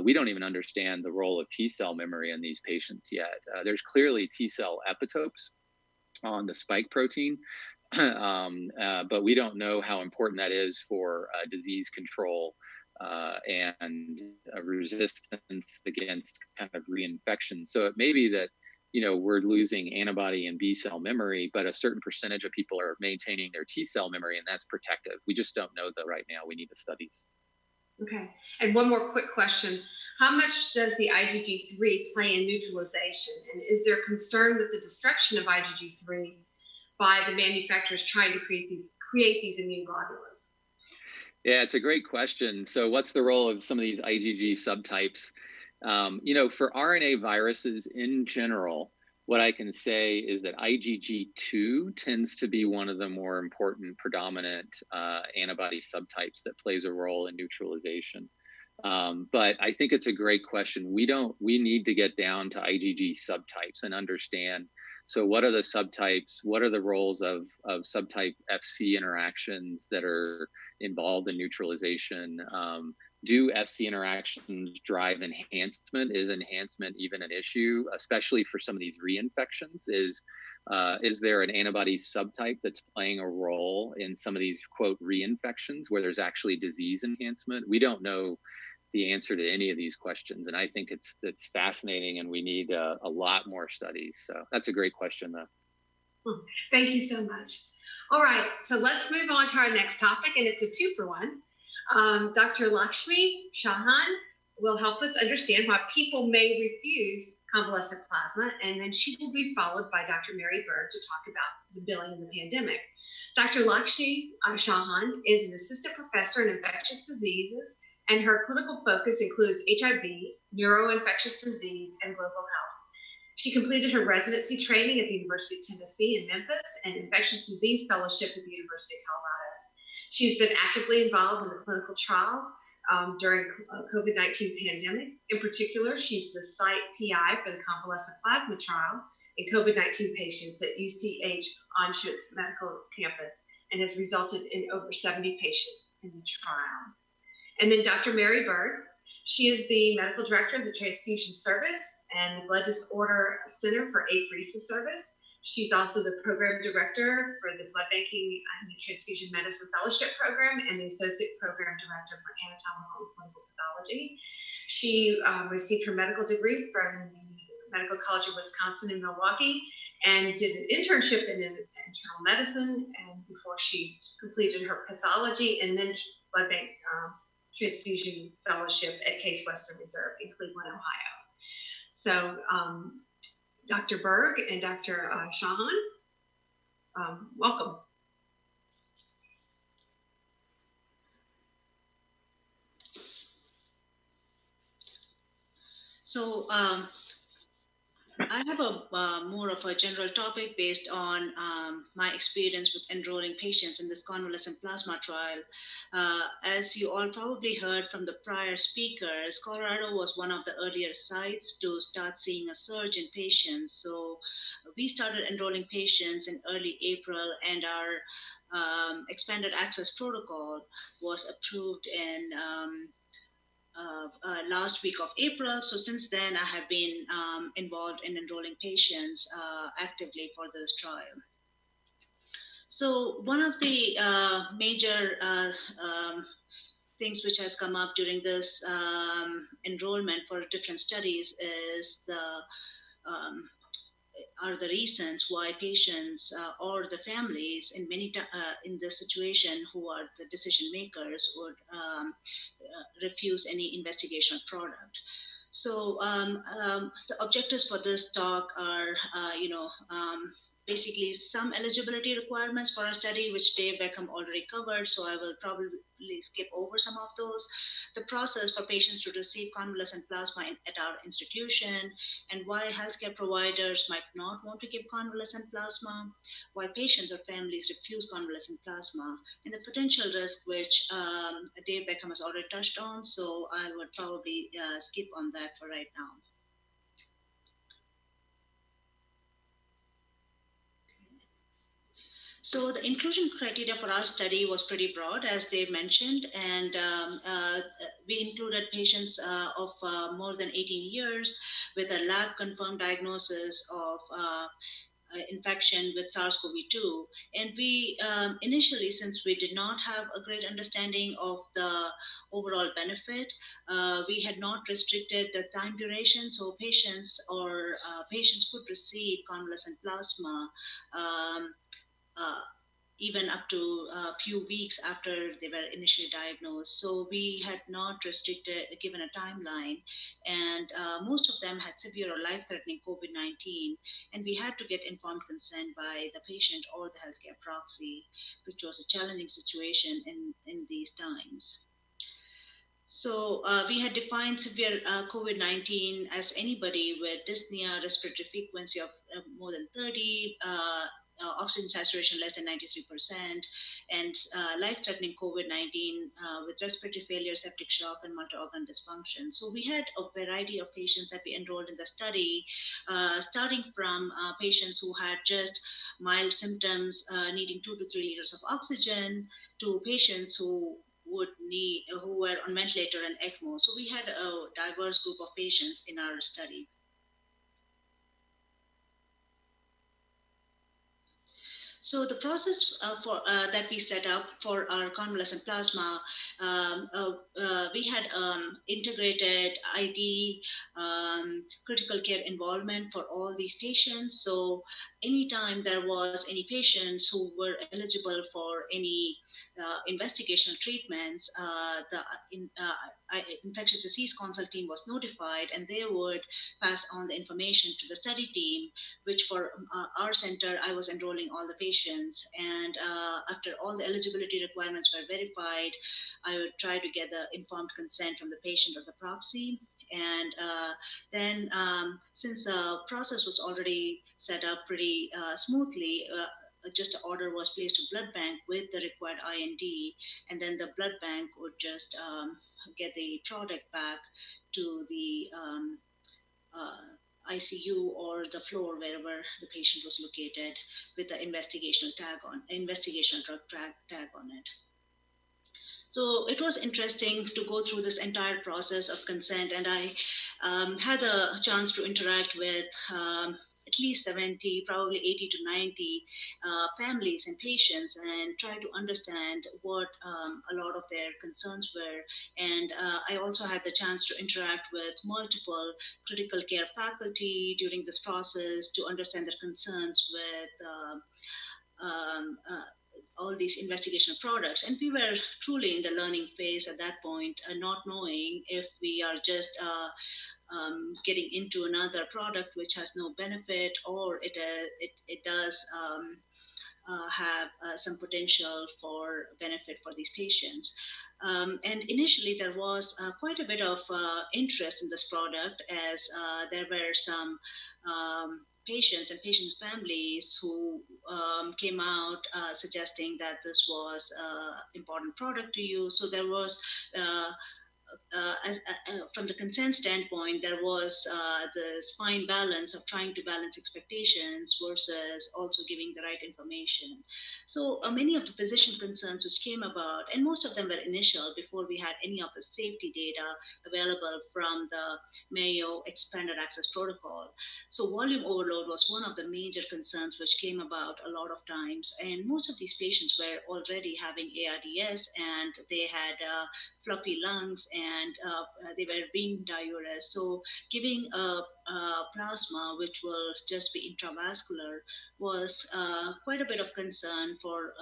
we don't even understand the role of T cell memory in these patients yet. There's clearly T cell epitopes on the spike protein, but we don't know how important that is for disease control and resistance against kind of reinfection. So it may be that we're losing antibody and B cell memory, but a certain percentage of people are maintaining their T cell memory, and that's protective. We just don't know that right now. We need the studies. Okay. And one more quick question. How much does the IgG3 play in neutralization? And is there concern with the destruction of IgG3 by the manufacturers trying to create these immune globulins? Yeah, it's a great question. So what's the role of some of these IgG subtypes? For RNA viruses in general, what I can say is that IgG2 tends to be one of the more important predominant antibody subtypes that plays a role in neutralization. But I think it's a great question. We need to get down to IgG subtypes and understand. So what are the subtypes? What are the roles of subtype FC interactions that are involved in neutralization? Do FC interactions drive enhancement? Is enhancement even an issue, especially for some of these reinfections? Is there an antibody subtype that's playing a role in some of these, quote, reinfections where there's actually disease enhancement? We don't know the answer to any of these questions. And I think it's fascinating, and we need a lot more studies. So that's a great question, though. Thank you so much. All right, so let's move on to our next topic, and it's a 2-for-1. Dr. Lakshmi Chauhan will help us understand why people may refuse convalescent plasma, and then she will be followed by Dr. Mary Berg to talk about the billing in the pandemic. Dr. Lakshmi Chauhan is an assistant professor in infectious diseases, and her clinical focus includes HIV, neuroinfectious disease, and global health. She completed her residency training at the University of Tennessee in Memphis and infectious disease fellowship at the University of Colorado. She's been actively involved in the clinical trials during COVID-19 pandemic. In particular, she's the site PI for the convalescent plasma trial in COVID-19 patients at UCH Anschutz Medical Campus, and has resulted in over 70 patients in the trial. And then Dr. Mary Berg, she is the medical director of the Transfusion Service and the Blood Disorder Center for Apheresis Service. She's also the program director for the Blood Banking and Transfusion Medicine Fellowship Program and the associate program director for anatomical and clinical pathology. She received her medical degree from the Medical College of Wisconsin in Milwaukee and did an internship in internal medicine and before she completed her pathology and then blood bank transfusion fellowship at Case Western Reserve in Cleveland, Ohio. So Dr. Berg and Dr. Shahan, welcome. So I have a more of a general topic based on my experience with enrolling patients in this convalescent plasma trial. As you all probably heard from the prior speakers, Colorado was one of the earlier sites to start seeing a surge in patients. So we started enrolling patients in early April, and our expanded access protocol was approved in last week of April. So since then, I have been involved in enrolling patients actively for this trial. So one of the major things which has come up during this enrollment for different studies is are the reasons why patients or the families in in this situation who are the decision makers would refuse any investigational product. So the objectives for this talk are, basically some eligibility requirements for our study, which Dave Beckham already covered. So I will probably skip over some of those. The process for patients to receive convalescent plasma at our institution, and why healthcare providers might not want to give convalescent plasma, why patients or families refuse convalescent plasma, and the potential risk, which Dave Beckham has already touched on. So I would probably skip on that for right now. So the inclusion criteria for our study was pretty broad, as Dave mentioned, and we included patients of more than 18 years with a lab-confirmed diagnosis of infection with SARS-CoV-2. And we initially, since we did not have a great understanding of the overall benefit, we had not restricted the time duration, so patients could receive convalescent plasma uh, even up to a few weeks after they were initially diagnosed. So we had not given a timeline, and most of them had severe or life-threatening COVID-19, and we had to get informed consent by the patient or the healthcare proxy, which was a challenging situation in these times. So we had defined severe COVID-19 as anybody with dyspnea, respiratory frequency of more than 30, oxygen saturation less than 93%, and life-threatening COVID-19 with respiratory failure, septic shock, and multi-organ dysfunction. So we had a variety of patients that we enrolled in the study, starting from patients who had just mild symptoms needing 2 to 3 liters of oxygen to patients who were on ventilator and ECMO. So we had a diverse group of patients in our study. So the process that we set up for our convalescent plasma, we had integrated ID, critical care involvement for all these patients. So anytime there was any patients who were eligible for any investigational treatments, the infectious disease consult team was notified, and they would pass on the information to the study team, which for our center, I was enrolling all the patients. And after all the eligibility requirements were verified, I would try to get the informed consent from the patient or the proxy. And then since the process was already set up pretty smoothly, just an order was placed to blood bank with the required IND, and then the blood bank would just get the product back to the ICU or the floor wherever the patient was located with the investigational drug tag on it. So it was interesting to go through this entire process of consent, and I had a chance to interact with at least 70, probably 80 to 90 families and patients, and try to understand what a lot of their concerns were. And I also had the chance to interact with multiple critical care faculty during this process to understand their concerns with all these investigational products. And we were truly in the learning phase at that point, not knowing if we are just getting into another product which has no benefit, or it does have some potential for benefit for these patients. And initially, there was quite a bit of interest in this product, as there were some patients and patients' families who came out suggesting that this was an important product to use. So there was from the consent standpoint, there was this fine balance of trying to balance expectations versus also giving the right information. So many of the physician concerns which came about, and most of them were initial before we had any of the safety data available from the Mayo Expanded Access Protocol. So volume overload was one of the major concerns which came about a lot of times, and most of these patients were already having ARDS, and they had fluffy lungs, and they were being diuresed. So giving a plasma which will just be intravascular was quite a bit of concern for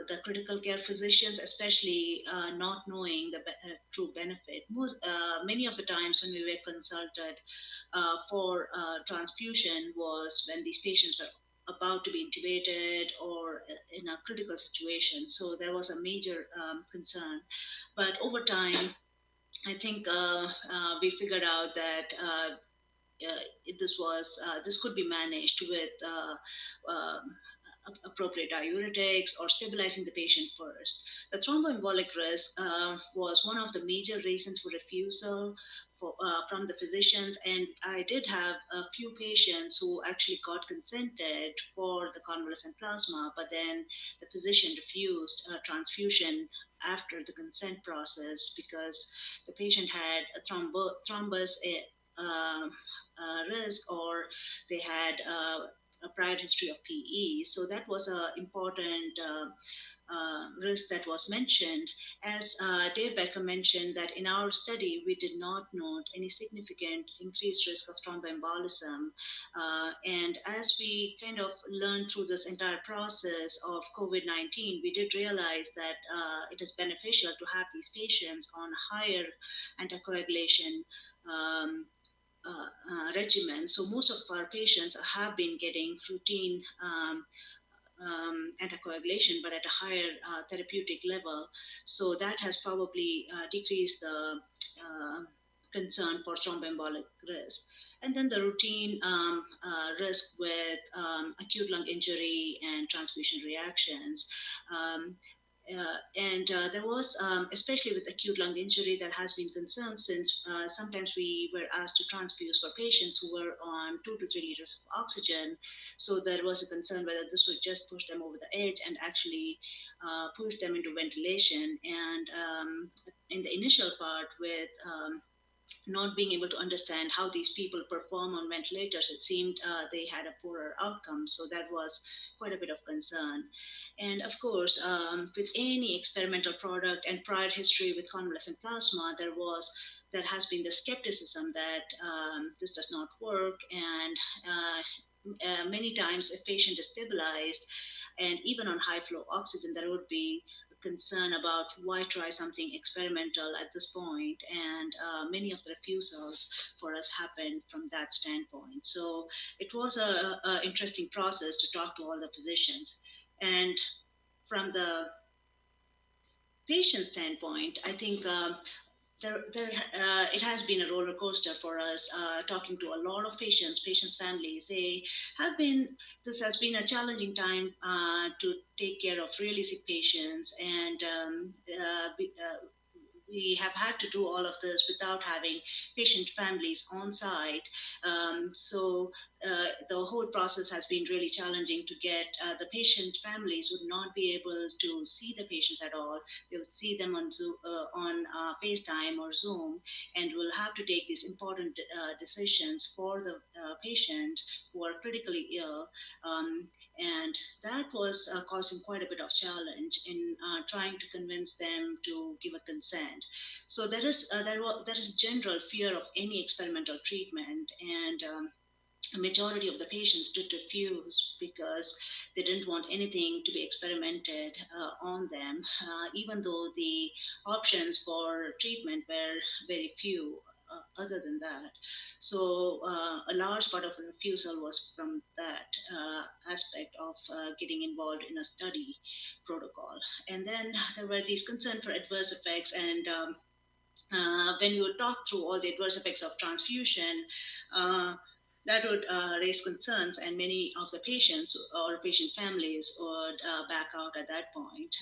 the critical care physicians, especially not knowing the true benefit. Many of the times when we were consulted for transfusion was when these patients were about to be intubated or in a critical situation. So there was a major concern. But over time, I think we figured out that this could be managed with appropriate diuretics or stabilizing the patient first. The thromboembolic risk was one of the major reasons for refusal from the physicians, and I did have a few patients who actually got consented for the convalescent plasma, but then the physician refused transfusion after the consent process because the patient had a thrombus risk, or they had a prior history of PE. So that was an important risk that was mentioned. As Dave Becker mentioned, that in our study, we did not note any significant increased risk of thromboembolism. And as we kind of learned through this entire process of COVID-19, we did realize that it is beneficial to have these patients on higher anticoagulation regimen. So most of our patients have been getting routine anticoagulation, but at a higher therapeutic level. So that has probably decreased the concern for thromboembolic risk. And then the routine risk with acute lung injury and transfusion reactions. There was, especially with acute lung injury, there has been concern since sometimes we were asked to transfuse for patients who were on 2 to 3 liters of oxygen. So there was a concern whether this would just push them over the edge and actually push them into ventilation. And in the initial part with not being able to understand how these people perform on ventilators, it seemed they had a poorer outcome. So that was quite a bit of concern. And of course, with any experimental product and prior history with convalescent plasma, there has been the skepticism that this does not work. And many times, if patient is stabilized and even on high flow oxygen, there would be concern about why try something experimental at this point, and many of the refusals for us happened from that standpoint. So it was a interesting process to talk to all the physicians. And from the patient standpoint, I think it has been a roller coaster for us, talking to a lot of patients' families. This has been a challenging time to take care of really sick patients, and we have had to do all of this without having patient families on site. The whole process has been really challenging to get the patient families would not be able to see the patients at all. They would see them on Zoom, on FaceTime or Zoom, and will have to take these important decisions for the patients who are critically ill. And that was causing quite a bit of challenge in trying to convince them to give a consent. So there is general fear of any experimental treatment, and a majority of the patients did refuse because they didn't want anything to be experimented on them, even though the options for treatment were very few. Other than that, so a large part of the refusal was from that aspect of getting involved in a study protocol. And then there were these concerns for adverse effects, and when you talk through all the adverse effects of transfusion, uh, that would raise concerns, and many of the patients or patient families would back out at that point.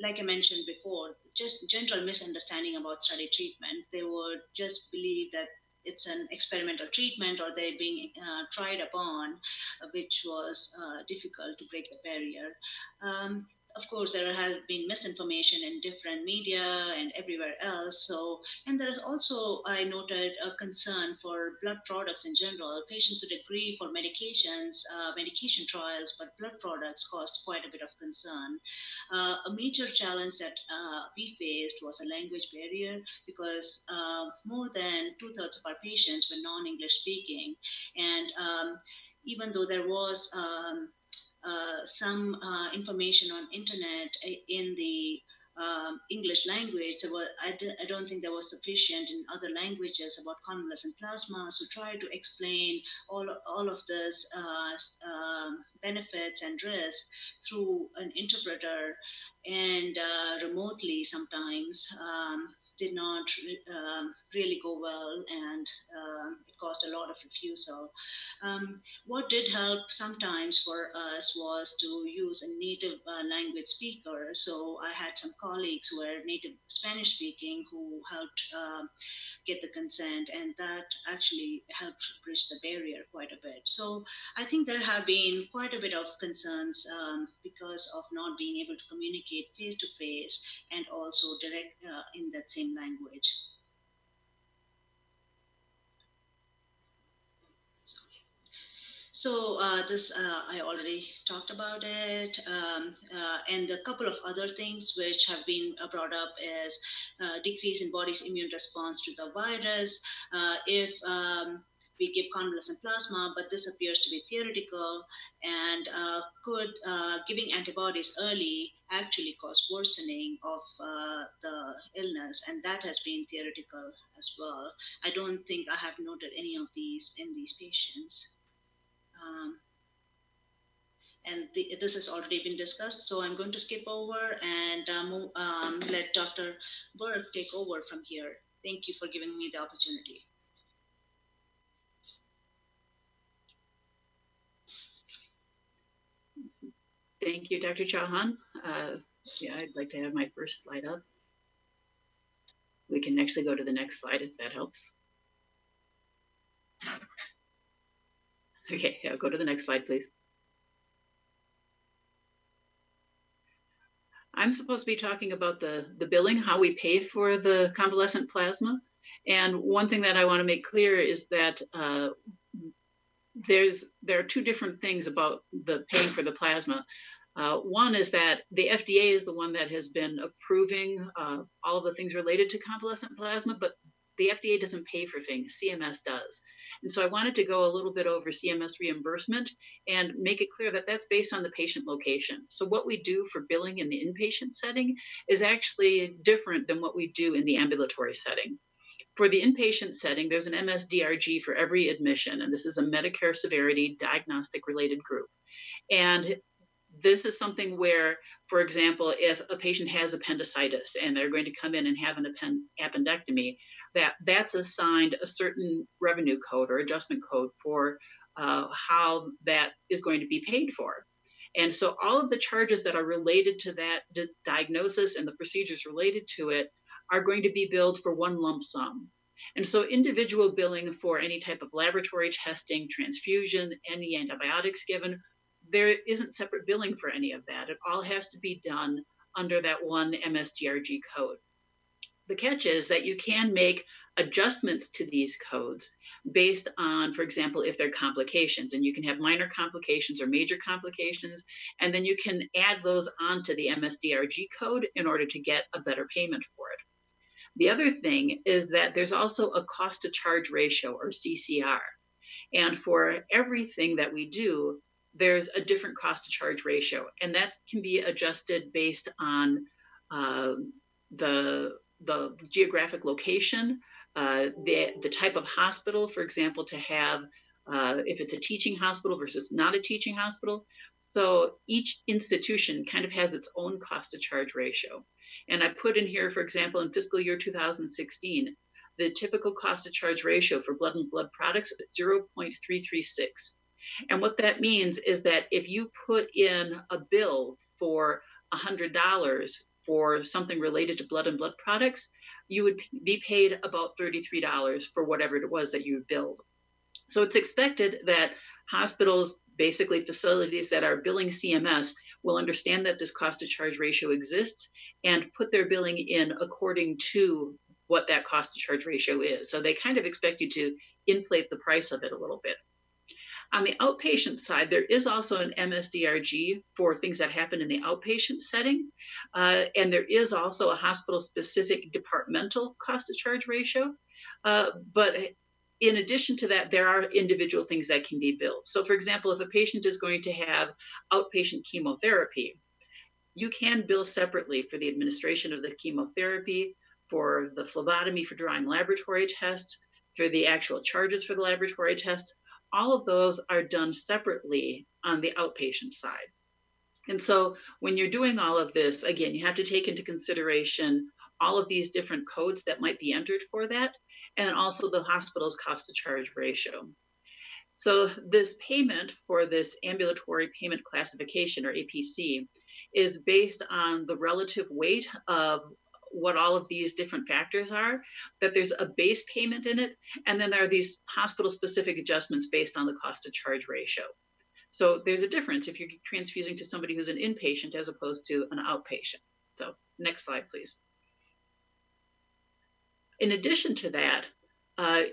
Like I mentioned before, just general misunderstanding about study treatment. They would just believe that it's an experimental treatment or they're being tried upon, which was difficult to break the barrier. Of course, there has been misinformation in different media and everywhere else. So, and there is also, I noted, a concern for blood products in general. Patients would agree for medications, medication trials, but blood products caused quite a bit of concern. A major challenge that we faced was a language barrier because more than two-thirds of our patients were non-English speaking. And even though there was some information on internet in the English language, I don't think there was sufficient in other languages about convalescent plasma. So try to explain all of this benefits and risks through an interpreter and remotely sometimes did not really go well, and it caused a lot of refusal. What did help sometimes for us was to use a native language speaker. So I had some colleagues who were native Spanish speaking who helped get the consent, and that actually helped bridge the barrier quite a bit. So I think there have been quite a bit of concerns because of not being able to communicate face to face and also direct in that same language. So this I already talked about it, and a couple of other things which have been brought up is decrease in body's immune response to the virus. If we give convalescent plasma, but this appears to be theoretical, and could giving antibodies early actually cause worsening of the illness, and that has been theoretical as well. I don't think I have noted any of these in these patients. Um, this has already been discussed, so I'm going to skip over and let Dr. Burke take over from here. Thank you for giving me the opportunity. Thank you, Dr. Chauhan. Yeah, I'd like to have my first slide up. We can actually go to the next slide if that helps. Okay, yeah, go to the next slide, please. I'm supposed to be talking about the billing, how we pay for the convalescent plasma. And one thing that I want to make clear is that there are two different things about the paying for the plasma. One is that the FDA is the one that has been approving all of the things related to convalescent plasma, but the FDA doesn't pay for things, CMS does. And so I wanted to go a little bit over CMS reimbursement and make it clear that that's based on the patient location. So what we do for billing in the inpatient setting is actually different than what we do in the ambulatory setting. For the inpatient setting, there's an MSDRG for every admission, and this is a Medicare severity diagnostic related group. And this is something where, for example, if a patient has appendicitis and they're going to come in and have an appendectomy, that's assigned a certain revenue code or adjustment code for how that is going to be paid for. And so all of the charges that are related to that diagnosis and the procedures related to it are going to be billed for one lump sum. And so individual billing for any type of laboratory testing, transfusion, any antibiotics given, there isn't separate billing for any of that. It all has to be done under that one MSDRG code. The catch is that you can make adjustments to these codes based on, for example, if they're complications, and you can have minor complications or major complications, and then you can add those onto the MSDRG code in order to get a better payment for it. The other thing is that there's also a cost to charge ratio, or CCR. And for everything that we do, there's a different cost to charge ratio, and that can be adjusted based on the geographic location, the type of hospital, for example, to have, if it's a teaching hospital versus not a teaching hospital. So each institution kind of has its own cost to charge ratio. And I put in here, for example, in fiscal year 2016, the typical cost to charge ratio for blood and blood products is 0.336. And what that means is that if you put in a bill for $100 for something related to blood and blood products, you would be paid about $33 for whatever it was that you billed. So it's expected that hospitals, basically facilities that are billing CMS, will understand that this cost to charge ratio exists and put their billing in according to what that cost to charge ratio is. So they kind of expect you to inflate the price of it a little bit. On the outpatient side, there is also an MSDRG for things that happen in the outpatient setting. And there is also a hospital-specific departmental cost to charge ratio. But in addition to that, there are individual things that can be billed. So for example, if a patient is going to have outpatient chemotherapy, you can bill separately for the administration of the chemotherapy, for the phlebotomy for drawing laboratory tests, for the actual charges for the laboratory tests. All of those are done separately on the outpatient side. And so when you're doing all of this, again, you have to take into consideration all of these different codes that might be entered for that, and also the hospital's cost to charge ratio. So this payment for this ambulatory payment classification, or APC, is based on the relative weight of what all of these different factors are, that there's a base payment in it, and then there are these hospital-specific adjustments based on the cost to charge ratio. So there's a difference if you're transfusing to somebody who's an inpatient as opposed to an outpatient. So next slide, please. In addition to that,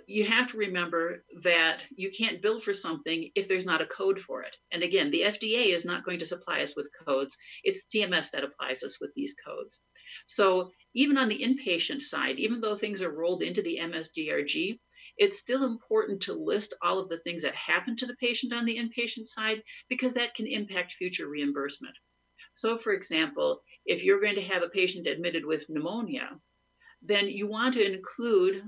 you have to remember that you can't bill for something if there's not a code for it. And again, the FDA is not going to supply us with codes. It's CMS that applies us with these codes. So even on the inpatient side, even though things are rolled into the MSDRG, it's still important to list all of the things that happen to the patient on the inpatient side, because that can impact future reimbursement. So for example, if you're going to have a patient admitted with pneumonia, then you want to include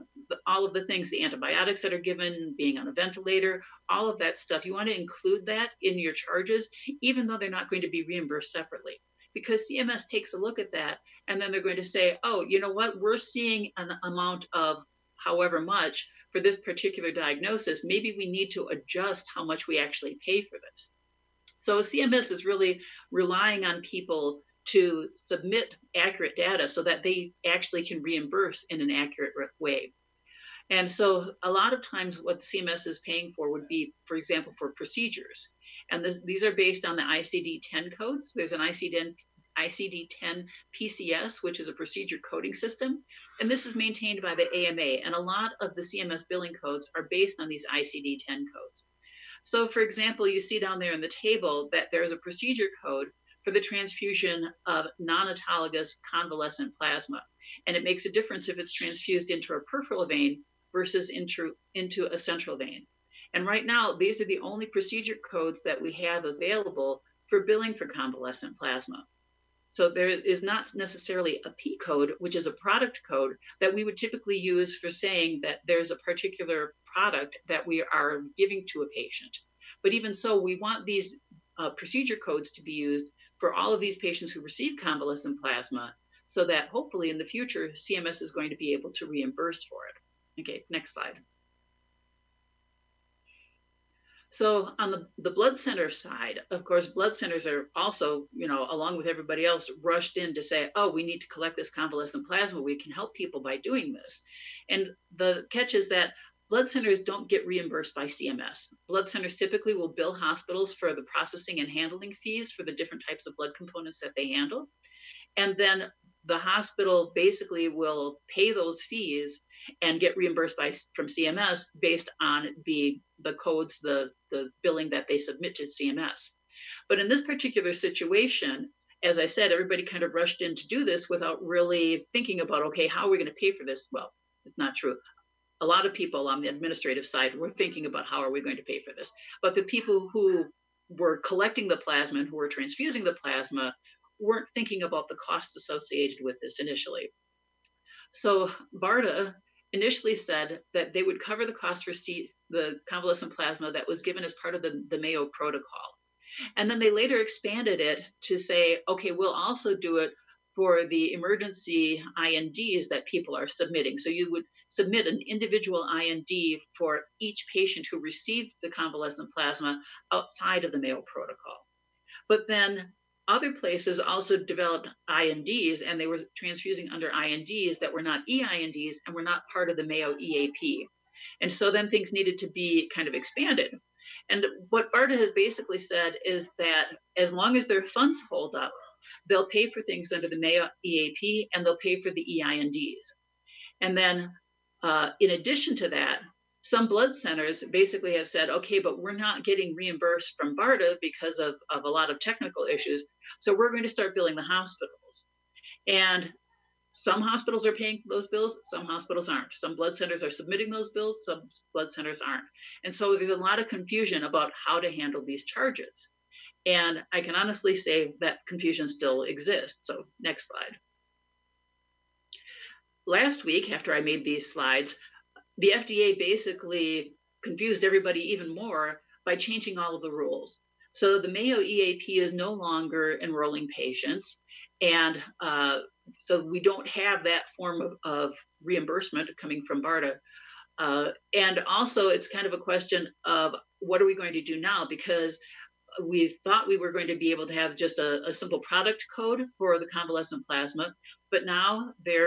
all of the things, the antibiotics that are given, being on a ventilator, all of that stuff. You want to include that in your charges, even though they're not going to be reimbursed separately. Because CMS takes a look at that, and then they're going to say, oh, you know what, we're seeing an amount of however much for this particular diagnosis. Maybe we need to adjust how much we actually pay for this. So CMS is really relying on people to submit accurate data so that they actually can reimburse in an accurate way. And so a lot of times what the CMS is paying for would be, for example, for procedures. And these are based on the ICD-10 codes. There's an ICD-10 PCS, which is a procedure coding system. And this is maintained by the AMA. And a lot of the CMS billing codes are based on these ICD-10 codes. So for example, you see down there in the table that there's a procedure code for the transfusion of non-autologous convalescent plasma. And it makes a difference if it's transfused into a peripheral vein versus into a central vein. And right now, these are the only procedure codes that we have available for billing for convalescent plasma. So there is not necessarily a P code, which is a product code that we would typically use for saying that there's a particular product that we are giving to a patient. But even so, we want these procedure codes to be used for all of these patients who receive convalescent plasma, so that hopefully in the future, CMS is going to be able to reimburse for it. Okay, next slide. So on the blood center side, of course, blood centers are also, along with everybody else, rushed in to say, oh, we need to collect this convalescent plasma. We can help people by doing this. And the catch is that blood centers don't get reimbursed by CMS. Blood centers typically will bill hospitals for the processing and handling fees for the different types of blood components that they handle. And then the hospital basically will pay those fees and get reimbursed from CMS based on the codes, the billing that they submit to CMS. But in this particular situation, as I said, everybody kind of rushed in to do this without really thinking about, okay, how are we going to pay for this? Well, it's not true. A lot of people on the administrative side were thinking about how are we going to pay for this. But the people who were collecting the plasma and who were transfusing the plasma weren't thinking about the costs associated with this initially. So BARDA initially said that they would cover the cost for the convalescent plasma that was given as part of the Mayo protocol. And then they later expanded it to say, okay, we'll also do it for the emergency INDs that people are submitting. So you would submit an individual IND for each patient who received the convalescent plasma outside of the Mayo protocol. But then other places also developed INDs, and they were transfusing under INDs that were not EINDs and were not part of the Mayo EAP. And so then things needed to be kind of expanded. And what BARDA has basically said is that as long as their funds hold up, they'll pay for things under the Mayo EAP and they'll pay for the EINDs. And then in addition to that, some blood centers basically have said, okay, but we're not getting reimbursed from BARDA because of a lot of technical issues. So we're going to start billing the hospitals. And some hospitals are paying those bills, some hospitals aren't. Some blood centers are submitting those bills, some blood centers aren't. And so there's a lot of confusion about how to handle these charges. And I can honestly say that confusion still exists. So next slide. Last week, after I made these slides, the FDA basically confused everybody even more by changing all of the rules. So the Mayo EAP is no longer enrolling patients. And so we don't have that form of reimbursement coming from BARDA. And also it's kind of a question of what are we going to do now? Because we thought we were going to be able to have just a simple product code for the convalescent plasma, but now they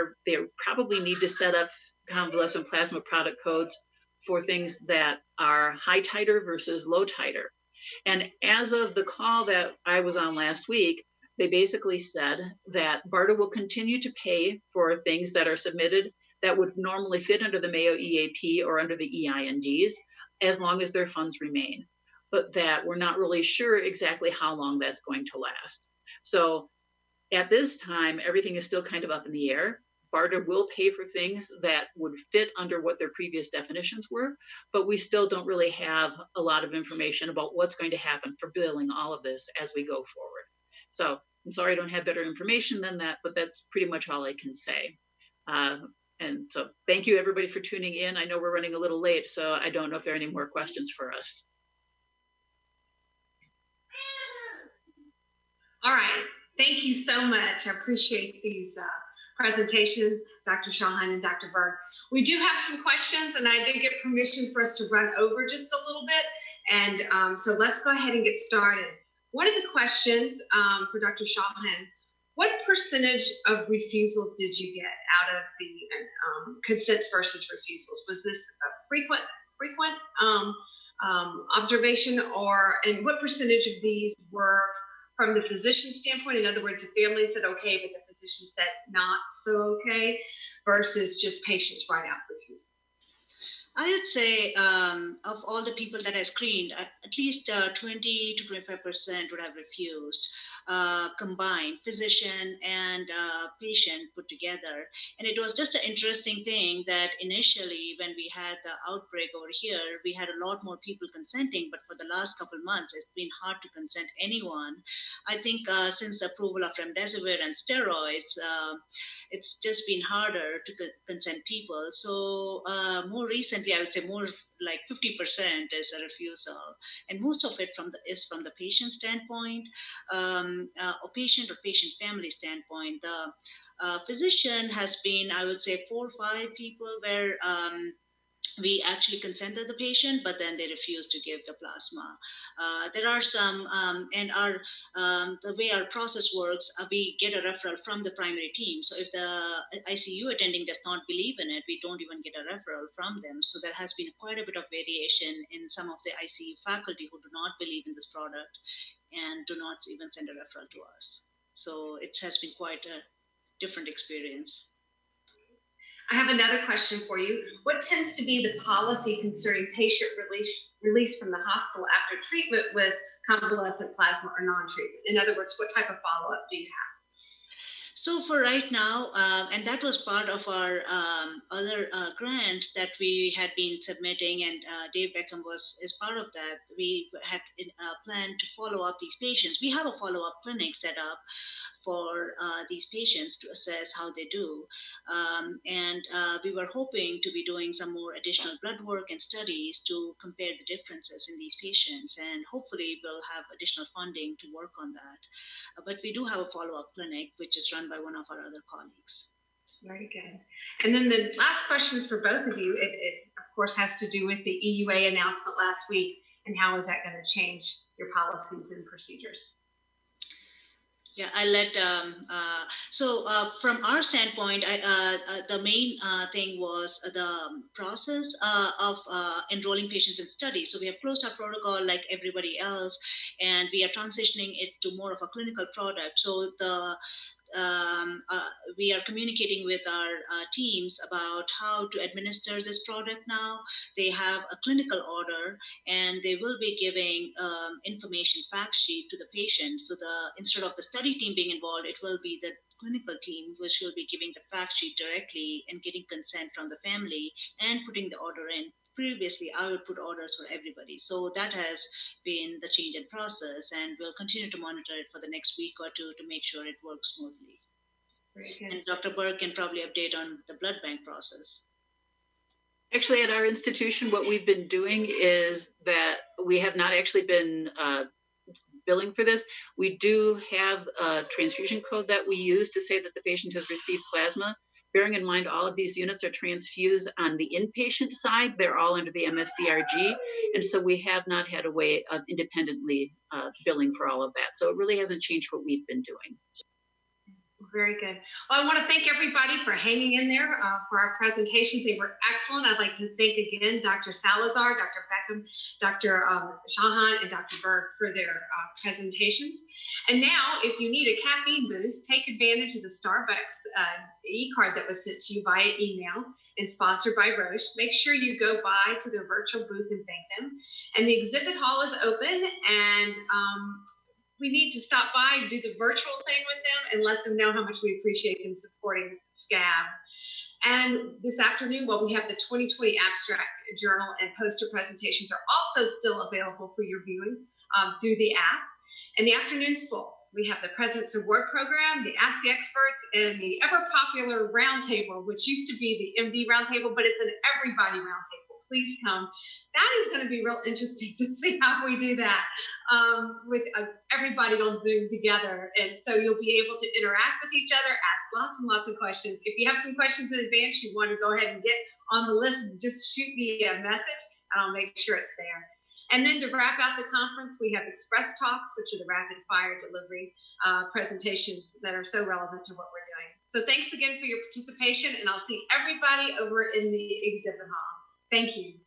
probably need to set up convalescent plasma product codes for things that are high titer versus low titer. And as of the call that I was on last week, they basically said that BARDA will continue to pay for things that are submitted that would normally fit under the Mayo EAP or under the EINDs, as long as their funds remain, but that we're not really sure exactly how long that's going to last. So at this time, everything is still kind of up in the air. BARDA will pay for things that would fit under what their previous definitions were, but we still don't really have a lot of information about what's going to happen for billing all of this as we go forward. So I'm sorry I don't have better information than that, but that's pretty much all I can say. And so thank you everybody for tuning in. I know we're running a little late, so I don't know if there are any more questions for us. All right, thank you so much. I appreciate these presentations, Dr. Shahine and Dr. Berg. We do have some questions, and I did get permission for us to run over just a little bit. And so let's go ahead and get started. One of the questions for Dr. Shahine, what percentage of refusals did you get out of the consents versus refusals? Was this a frequent observation, and what percentage of these were from the physician standpoint? In other words, the family said okay, but the physician said not so okay, versus just patients right out refusal? I would say of all the people that I screened, at least 20 to 25% would have refused, combined, physician and patient put together. And it was just an interesting thing that initially when we had the outbreak over here, we had a lot more people consenting, but for the last couple of months, it's been hard to consent anyone. I think since the approval of remdesivir and steroids, it's just been harder to consent people. So more recently, I would say more like 50% is a refusal, and most of it is from the patient standpoint, or patient family standpoint. The physician has been, I would say, 4 or 5 people where we actually consented the patient, but then they refused to give the plasma. There are some, and our the way our process works, we get a referral from the primary team. So if the ICU attending does not believe in it, we don't even get a referral from them. So there has been quite a bit of variation in some of the ICU faculty who do not believe in this product and do not even send a referral to us. So it has been quite a different experience. I have another question for you. What tends to be the policy concerning patient release from the hospital after treatment with convalescent plasma or non-treatment? In other words, what type of follow-up do you have? So for right now, and that was part of our other grant that we had been submitting, and Dave Beckham is part of that. We had planned to follow up these patients. We have a follow-up clinic set up for these patients to assess how they do. And we were hoping to be doing some more additional blood work and studies to compare the differences in these patients. And hopefully we'll have additional funding to work on that. But we do have a follow-up clinic, which is run by one of our other colleagues. Very good. And then the last question is for both of you. It of course has to do with the EUA announcement last week, and how is that going to change your policies and procedures? Yeah, I'll let, from our standpoint, the main thing was the process of enrolling patients in studies. So we have closed our protocol like everybody else, and we are transitioning it to more of a clinical product. So we are communicating with our teams about how to administer this product now. They have a clinical order, and they will be giving information fact sheet to the patient. So instead of the study team being involved, it will be the clinical team which will be giving the fact sheet directly and getting consent from the family and putting the order in. Previously, I would put orders for everybody. So that has been the change in process, and we'll continue to monitor it for the next week or two to make sure it works smoothly. Very good. And Dr. Burke can probably update on the blood bank process. Actually, at our institution, what we've been doing is that we have not actually been billing for this. We do have a transfusion code that we use to say that the patient has received plasma. Bearing in mind, all of these units are transfused on the inpatient side. They're all under the MSDRG. And so we have not had a way of independently billing for all of that. So it really hasn't changed what we've been doing. Very good. Well, I want to thank everybody for hanging in there for our presentations. They were excellent. I'd like to thank again Dr. Salazar, Dr. Beckham, Dr. Shahan, and Dr. Berg for their presentations. And now, if you need a caffeine boost, take advantage of the Starbucks e-card that was sent to you via email and sponsored by Roche. Make sure you go by to their virtual booth and thank them. And the exhibit hall is open, and we need to stop by and do the virtual thing with them and let them know how much we appreciate them supporting SCABB. And this afternoon, we have the 2020 abstract journal and poster presentations are also still available for your viewing through the app. And the afternoon's full. We have the President's Award Program, the Ask the Experts, and the ever-popular Roundtable, which used to be the MD Roundtable, but it's an everybody roundtable. Please come. That is going to be real interesting to see how we do that with everybody on Zoom together. And so you'll be able to interact with each other, ask lots and lots of questions. If you have some questions in advance you want to go ahead and get on the list, just shoot me a message and I'll make sure it's there. And then to wrap out the conference, we have Express Talks, which are the rapid fire delivery presentations that are so relevant to what we're doing. So thanks again for your participation, and I'll see everybody over in the exhibit hall. Thank you.